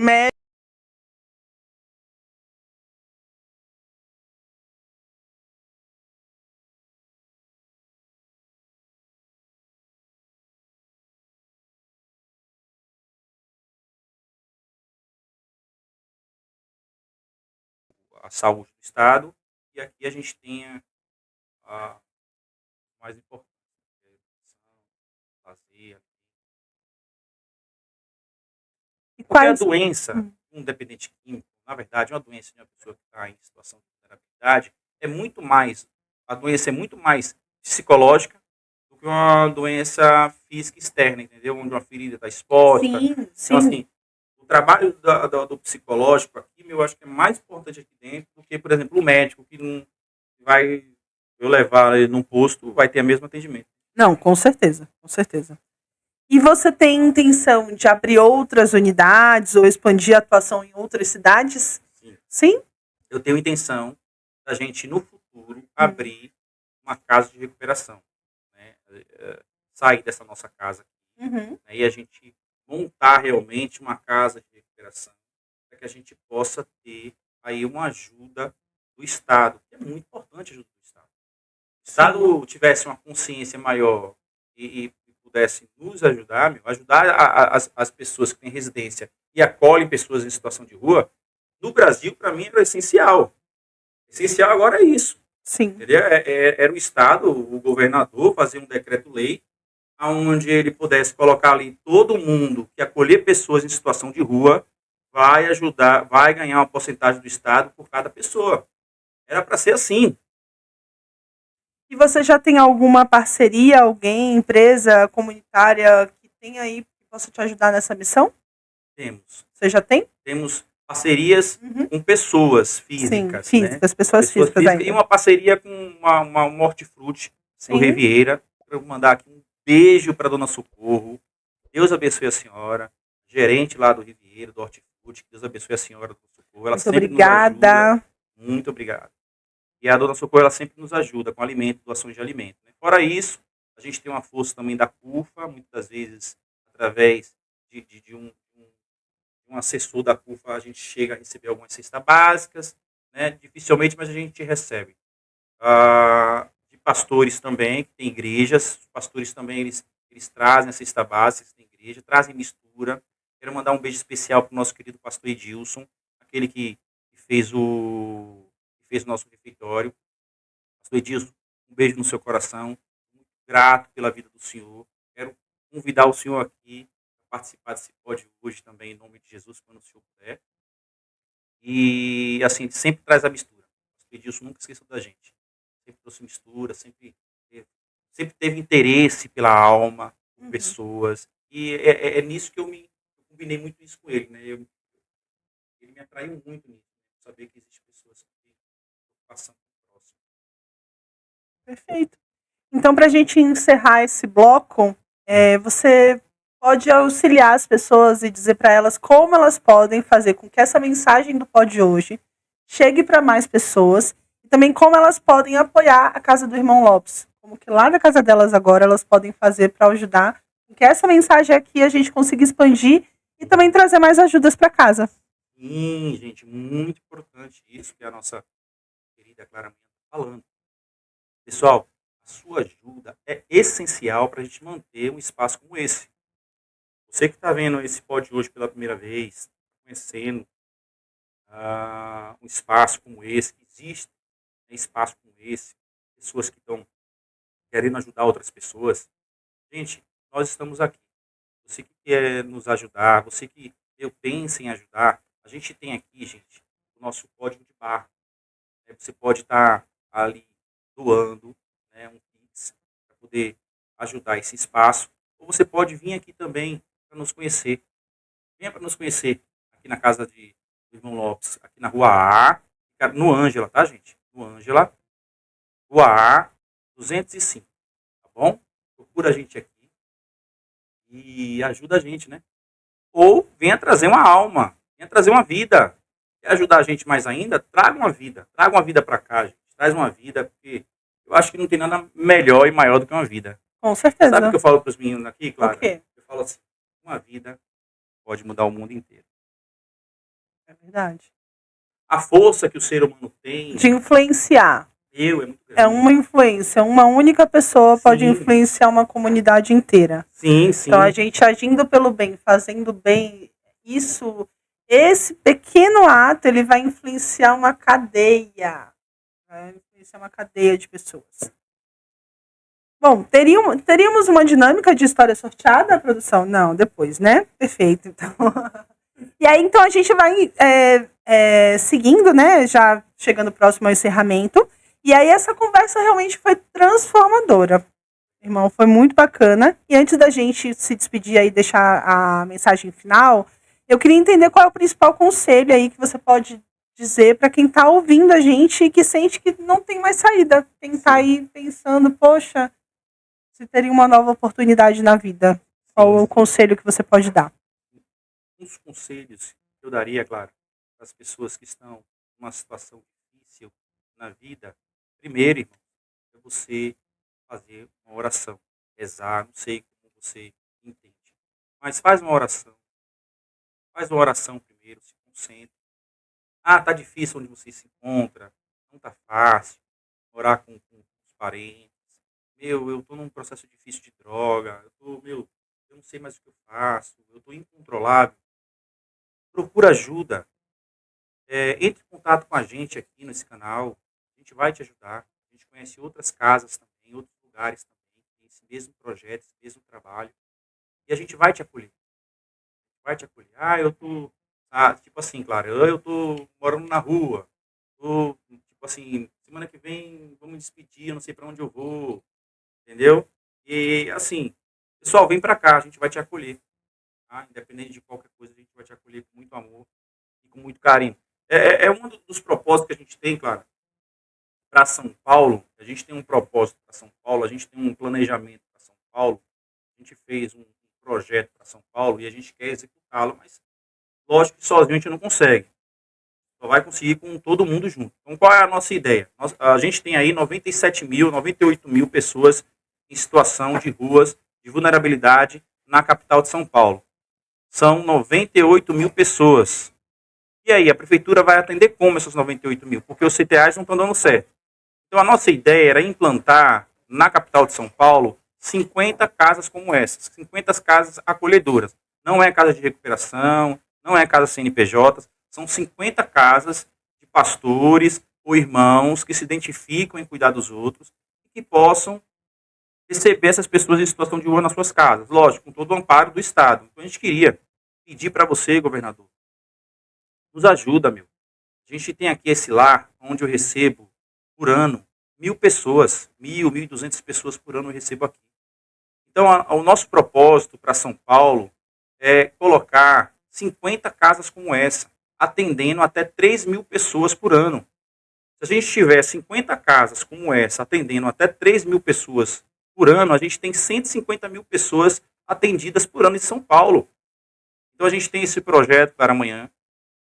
a saúde do Estado, e aqui a gente tenha a mais importante, que é a educação, lazer. E Porque a quais? doença, um dependente químico, na verdade, uma doença de uma pessoa que está em situação de vulnerabilidade, a doença é muito mais psicológica do que uma doença física externa, entendeu? Onde uma ferida está exposta. Sim, Então, sim. assim, o trabalho do psicológico aqui, eu acho que é mais importante aqui dentro do que, por exemplo, o médico que não vai, eu levar ele num posto, vai ter o mesmo atendimento. Não, com certeza, com certeza. E você tem intenção de abrir outras unidades ou expandir a atuação em outras cidades? Sim. Sim? Eu tenho intenção da gente, no futuro, abrir uma casa de recuperação. Né? Sair dessa nossa casa aqui, Uhum. né? E a gente montar realmente uma casa de recuperação para que a gente possa ter aí uma ajuda do Estado, que é muito importante a ajuda do Estado. Se o Estado tivesse uma consciência maior e pudesse nos ajudar, ajudar as pessoas que têm residência e acolhem pessoas em situação de rua, no Brasil, para mim, era essencial. Essencial agora é isso. Sim. Entendeu? Era o Estado, o governador, fazer um decreto-lei onde ele pudesse colocar ali todo mundo que acolher pessoas em situação de rua vai ajudar, vai ganhar uma porcentagem do Estado por cada pessoa. Era para ser assim. E você já tem alguma parceria, alguém, empresa comunitária que tem aí que possa te ajudar nessa missão? Temos. Você já tem? Temos parcerias com pessoas físicas. Sim, físicas, né? pessoas físicas ainda. E uma parceria com um hortifruti do Sim. Riviera. Para eu mandar aqui um beijo para Dona Socorro. Deus abençoe a senhora. Gerente lá do Riviera, do hortifruti. Deus abençoe a senhora, Dona Socorro. Ela Muito sempre obrigada. nos ajuda. Muito obrigado. E a Dona Socorro, ela sempre nos ajuda com alimento, doações de alimento. Né? Fora isso, a gente tem uma força também da CUFA, muitas vezes, através de um assessor da CUFA, a gente chega a receber algumas cestas básicas, né? Dificilmente, mas a gente recebe. De pastores também, que tem igrejas, os pastores também, eles trazem a cesta básica, tem igreja, trazem mistura. Quero mandar um beijo especial para o nosso querido pastor Edilson, aquele que fez o nosso refeitório. Pastor Edilson, um beijo no seu coração, muito grato pela vida do senhor. Quero convidar o senhor aqui a participar desse pódio hoje também, em nome de Jesus, quando o senhor puder. E, assim, sempre traz a mistura. O pastor Edilson nunca esqueceu da gente. Sempre trouxe mistura, sempre teve interesse pela alma, por pessoas. E é nisso que eu combinei muito isso com ele. Né? Ele me atraiu muito nisso. Saber que existem pessoas que passam Perfeito. Então, para a gente encerrar esse bloco, você pode auxiliar as pessoas e dizer para elas como elas podem fazer com que essa mensagem do Pod de hoje chegue para mais pessoas e também como elas podem apoiar a Casa do Irmão Lopes. Como que lá na casa delas agora elas podem fazer para ajudar com que essa mensagem aqui a gente consiga expandir e também trazer mais ajudas para casa. Sim, gente, muito importante isso que a nossa querida Clara está falando. Pessoal, a sua ajuda é essencial para a gente manter um espaço como esse. Você que está vendo esse pod hoje pela primeira vez, conhecendo um espaço como esse, que existe espaço como esse, pessoas que estão querendo ajudar outras pessoas. Gente, nós estamos aqui. Você que quer nos ajudar, você que eu pensa em ajudar, a gente tem aqui, gente, o nosso código de barra. Você pode estar ali doando, né, um Pix para poder ajudar esse espaço. Ou você pode vir aqui também para nos conhecer. Venha para nos conhecer aqui na casa do irmão Lopes, aqui na Rua A, no Ângela, tá, gente? No Ângela, Rua A, 205, tá bom? Procura a gente aqui e ajuda a gente, né? Ou venha trazer uma alma, venha trazer uma vida. Quer ajudar a gente mais ainda? Traga uma vida para cá, gente. Traz uma vida, porque eu acho que não tem nada melhor e maior do que uma vida. Com certeza. Sabe o que eu falo para os meninos aqui, Clara? O quê? Eu falo assim, uma vida pode mudar o mundo inteiro. É verdade. A força que o ser humano tem de influenciar. é muito grande. É uma influência. Uma única pessoa pode influenciar uma comunidade inteira. Sim, sim. Então, a gente agindo pelo bem, fazendo bem, esse pequeno ato, ele vai influenciar uma cadeia. Vai influenciar uma cadeia de pessoas. Bom, teríamos uma dinâmica de história sorteada, produção? Não, depois, né? Perfeito. Então... E aí, então, a gente vai seguindo, né? Já chegando próximo ao encerramento. E aí, essa conversa realmente foi transformadora. Irmão, foi muito bacana. E antes da gente se despedir aí e deixar a mensagem final, eu queria entender qual é o principal conselho aí que você pode dizer para quem está ouvindo a gente e que sente que não tem mais saída. Quem está aí pensando, poxa, se teria uma nova oportunidade na vida. Qual é o conselho que você pode dar? Uns conselhos que eu daria, claro, para as pessoas que estão numa situação difícil na vida. Primeiro, irmão, é você fazer uma oração, rezar, não sei como você entende, mas faz uma oração. Faz uma oração primeiro, se concentra. Tá difícil onde você se encontra, não tá fácil, orar com os parentes. Eu estou num processo difícil de droga, eu não sei mais o que eu faço, eu estou incontrolável. Procura ajuda. Entre em contato com a gente aqui nesse canal. A gente vai te ajudar. A gente conhece outras casas também, outros lugares também, tem esse mesmo projeto, esse mesmo trabalho. E a gente vai te acolher. Vai te acolher. Eu tô... tipo assim, claro, eu tô morando na rua. Tipo assim, semana que vem vamos despedir, eu não sei para onde eu vou. Entendeu? E assim, pessoal, vem para cá, a gente vai te acolher. Tá? Independente de qualquer coisa, a gente vai te acolher com muito amor e com muito carinho. É um dos propósitos que a gente tem, claro, para São Paulo. A gente tem um propósito para São Paulo, a gente tem um planejamento para São Paulo. A gente fez um projeto para São Paulo e a gente quer executá-lo, mas lógico que sozinho a gente não consegue. Só vai conseguir com todo mundo junto. Então, qual é a nossa ideia? A gente tem aí 98 mil pessoas em situação de ruas, de vulnerabilidade na capital de São Paulo. São 98 mil pessoas. E aí, a prefeitura vai atender como essas 98 mil? Porque os CTAs não estão dando certo. Então, a nossa ideia era implantar na capital de São Paulo 50 casas como essas, 50 casas acolhedoras. Não é casa de recuperação, não é casa CNPJ, são 50 casas de pastores ou irmãos que se identificam em cuidar dos outros e que possam receber essas pessoas em situação de rua nas suas casas. Lógico, com todo o amparo do Estado. Então, a gente queria pedir para você, governador, nos ajuda, meu. A gente tem aqui esse lar onde eu recebo por ano 1.000 pessoas, 1.200 pessoas por ano eu recebo aqui. Então, o nosso propósito para São Paulo é colocar 50 casas como essa, atendendo até 3.000 pessoas por ano. Se a gente tiver 50 casas como essa, atendendo até 3 mil pessoas por ano, a gente tem 150 mil pessoas atendidas por ano em São Paulo. Então a gente tem esse projeto para amanhã.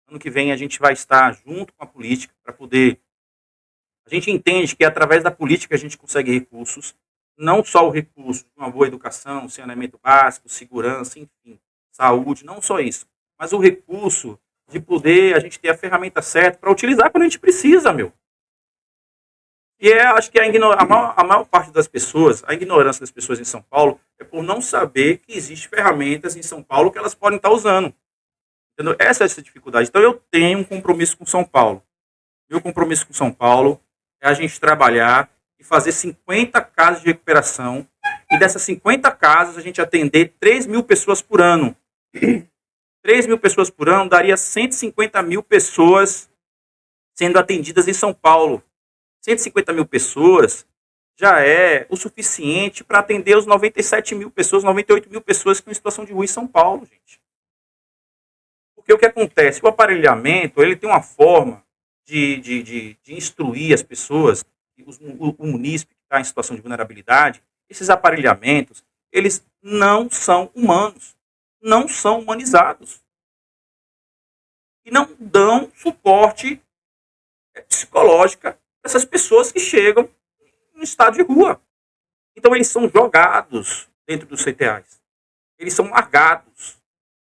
Ano que vem a gente vai estar junto com a política para poder... A gente entende que através da política a gente consegue recursos, não só o recurso de uma boa educação, saneamento básico, segurança, enfim, saúde, não só isso, mas o recurso de poder a gente ter a ferramenta certa para utilizar quando a gente precisa, meu. E acho que a maior parte das pessoas, a ignorância das pessoas em São Paulo é por não saber que existem ferramentas em São Paulo que elas podem estar usando. Entendeu? Essa é essa dificuldade. Então eu tenho um compromisso com São Paulo. Meu compromisso com São Paulo é a gente trabalhar e fazer 50 casas de recuperação. E dessas 50 casas a gente atender 3 mil pessoas por ano. 3 mil pessoas por ano daria 150 mil pessoas sendo atendidas em São Paulo. 150 mil pessoas já é o suficiente para atender os 97 mil pessoas, 98 mil pessoas que estão em situação de rua em São Paulo, gente. Porque o que acontece? O aparelhamento ele tem uma forma de instruir as pessoas, o munícipe que está em situação de vulnerabilidade. Esses aparelhamentos, eles não são humanos, não são humanizados. E não dão suporte psicológico essas pessoas que chegam em estado de rua. Então eles são jogados dentro dos CTAs. Eles são largados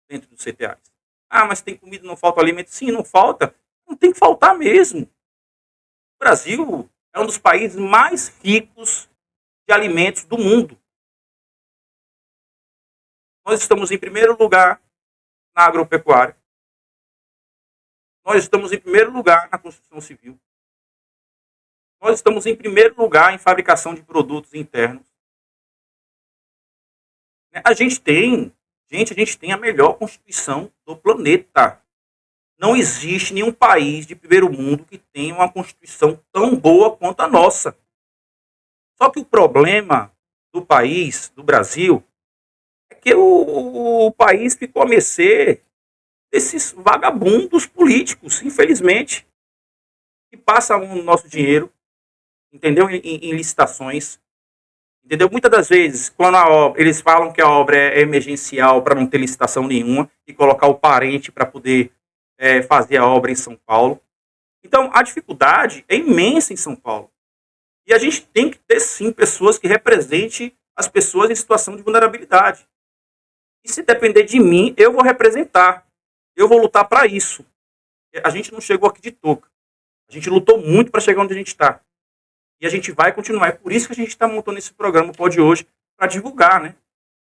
dentro dos CTAs. Ah, mas tem comida, não falta alimento? Sim, não falta. Não tem que faltar mesmo. O Brasil é um dos países mais ricos de alimentos do mundo. Nós estamos em primeiro lugar na agropecuária. Nós estamos em primeiro lugar na construção civil. Nós estamos em primeiro lugar em fabricação de produtos internos. A gente tem a melhor Constituição do planeta. Não existe nenhum país de primeiro mundo que tenha uma Constituição tão boa quanto a nossa. Só que o problema do país, do Brasil, é que o país ficou a mercê desses vagabundos políticos, infelizmente, que passam o nosso dinheiro, entendeu? Em licitações. Entendeu? Muitas das vezes, quando a obra, eles falam que a obra é emergencial para não ter licitação nenhuma e colocar o parente para poder fazer a obra em São Paulo. Então, a dificuldade é imensa em São Paulo. E a gente tem que ter, sim, pessoas que representem as pessoas em situação de vulnerabilidade. E se depender de mim, eu vou representar. Eu vou lutar para isso. A gente não chegou aqui de touca. A gente lutou muito para chegar onde a gente está. E a gente vai continuar. É por isso que a gente está montando esse programa Pode Hoje, para divulgar, né?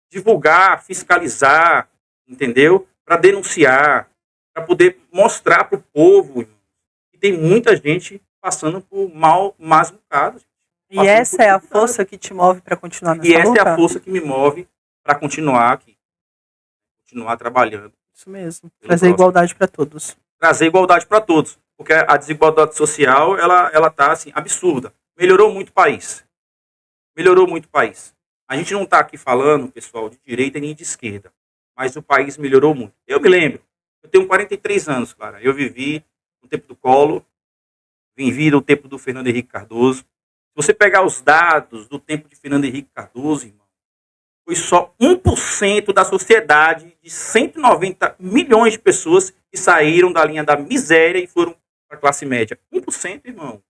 Divulgar, fiscalizar, entendeu? Para denunciar, para poder mostrar para o povo que tem muita gente passando por más bocados. E essa é a força que te move para continuar nessa luta? E essa é a força que me move para continuar aqui. Continuar trabalhando. Isso mesmo. Trazer igualdade para todos. Trazer igualdade para todos. Porque a desigualdade social, ela tá assim, absurda. Melhorou muito o país. Melhorou muito o país. A gente não está aqui falando, pessoal, de direita nem de esquerda. Mas o país melhorou muito. Eu me lembro. Eu tenho 43 anos, Clara. Eu vivi no tempo do Collor. Vivi no tempo do Fernando Henrique Cardoso. Se você pegar os dados do tempo de Fernando Henrique Cardoso, irmão, foi só 1% da sociedade de 190 milhões de pessoas que saíram da linha da miséria e foram para a classe média. 1%, irmão.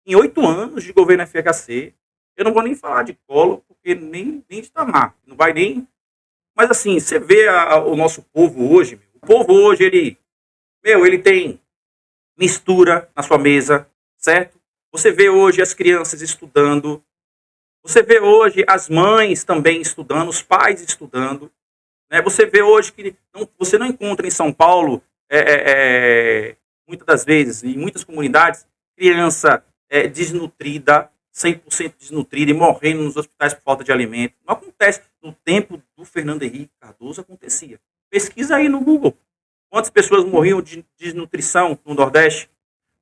Em 8 anos de governo FHC, eu não vou nem falar de Collor, porque nem de Itamar. Não vai nem... Mas assim, você vê o nosso povo hoje, o povo hoje, ele tem mistura na sua mesa, certo? Você vê hoje as crianças estudando, você vê hoje as mães também estudando, os pais estudando, né? Você vê hoje que você não encontra em São Paulo, muitas das vezes, em muitas comunidades, criança desnutrida, 100% desnutrida e morrendo nos hospitais por falta de alimento. Não acontece. No tempo do Fernando Henrique Cardoso acontecia. Pesquisa aí no Google. Quantas pessoas morriam de desnutrição no Nordeste?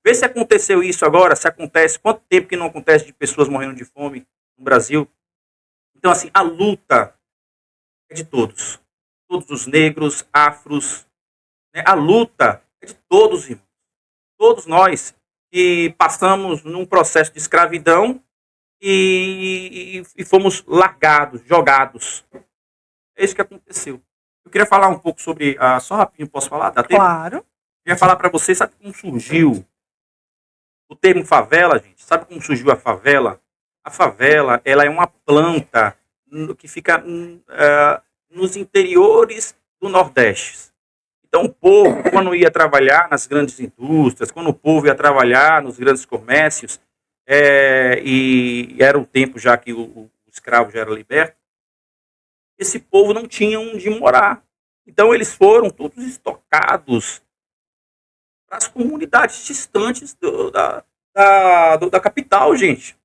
Vê se aconteceu isso agora, se acontece. Quanto tempo que não acontece de pessoas morrendo de fome no Brasil? Então, assim, a luta é de todos. Todos os negros, afros. Né? A luta é de todos, irmãos. Todos nós. que passamos num processo de escravidão e fomos largados, jogados. É isso que aconteceu. Eu queria falar um pouco sobre... só rapidinho, posso falar? Dá tempo? Claro. Eu queria falar para você, sabe como surgiu o termo favela, gente? Sabe como surgiu a favela? A favela, ela é uma planta que fica nos interiores do Nordeste. Então, o povo, quando ia trabalhar nas grandes indústrias, quando o povo ia trabalhar nos grandes comércios, e era um tempo já que o escravo já era liberto, esse povo não tinha onde morar. Então, eles foram todos estocados para as comunidades distantes da capital, gente.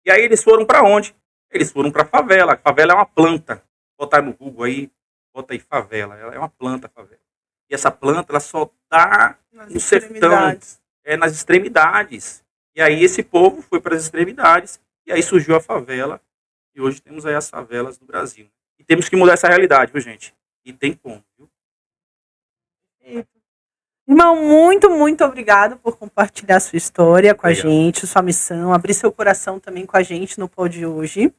E aí eles foram para onde? Eles foram para a favela. A favela é uma planta. Botar no Google aí, bota aí favela. Ela é uma planta, favela. E essa planta, ela só dá no sertão, nas extremidades. E aí esse povo foi para as extremidades, e aí surgiu a favela, e hoje temos aí as favelas do Brasil. E temos que mudar essa realidade, viu, gente? E tem como, viu? Irmão, muito, muito obrigado por compartilhar sua história com a gente, sua missão, abrir seu coração também com a gente no pod de hoje.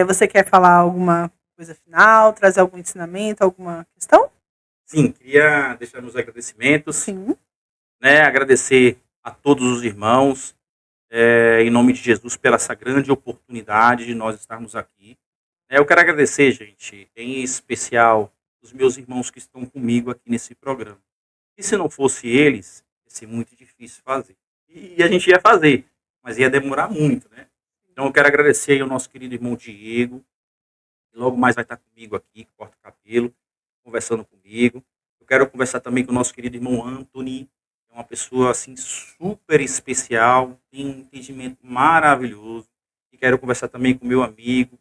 Você quer falar alguma coisa final, trazer algum ensinamento, alguma questão? Sim, queria deixar meus agradecimentos. Sim. Agradecer a todos os irmãos, em nome de Jesus, pela essa grande oportunidade de nós estarmos aqui. Eu quero agradecer, gente, em especial os meus irmãos que estão comigo aqui nesse programa. E se não fosse eles, ia ser muito difícil fazer. E a gente ia fazer, mas ia demorar muito, né? Então eu quero agradecer aí ao nosso querido irmão Diego, que logo mais vai estar comigo aqui, que corta cabelo, conversando comigo. Eu quero conversar também com o nosso querido irmão Anthony, que é uma pessoa assim super especial, tem um entendimento maravilhoso. E quero conversar também com o meu amigo,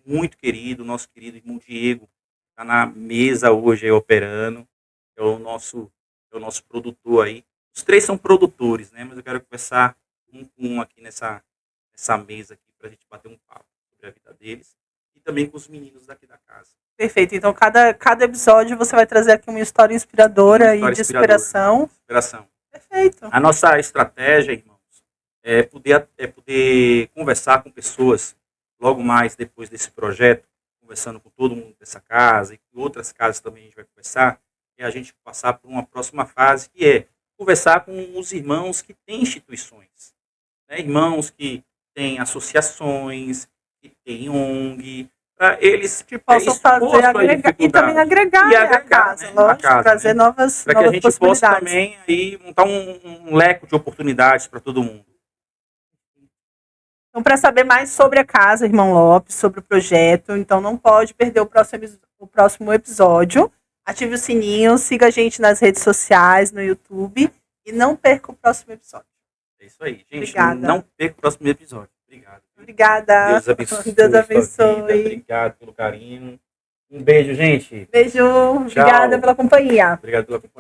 muito querido, nosso querido irmão Diego, que está na mesa hoje aí operando. É o nosso produtor aí. Os três são produtores, né? Mas eu quero conversar um com um aqui nessa mesa aqui para a gente bater um papo sobre a vida deles e também com os meninos daqui da casa. Perfeito. Então, cada episódio você vai trazer aqui uma história inspiradora e de inspiração. Perfeito. A nossa estratégia, irmãos, é poder conversar com pessoas logo mais depois desse projeto, conversando com todo mundo dessa casa e com outras casas também a gente vai conversar. E a gente passar por uma próxima fase, que é conversar com os irmãos que têm instituições, né? Irmãos que têm associações, que têm ONG, para eles que possam fazer agregar, e também agregar, a casa, né? Lógico, trazer novas para que a gente possa também aí montar um leque de oportunidades para todo mundo. Então, para saber mais sobre a casa, irmão Lopes, sobre o projeto, então não pode perder o próximo episódio. Ative o sininho, siga a gente nas redes sociais, no YouTube e não perca o próximo episódio. É isso aí, gente. Obrigada. Não perca o próximo episódio. Obrigado. Obrigada. Deus abençoe. Deus abençoe. Obrigado pelo carinho. Um beijo, gente. Beijo. Tchau. Obrigada pela companhia. Obrigado pela companhia.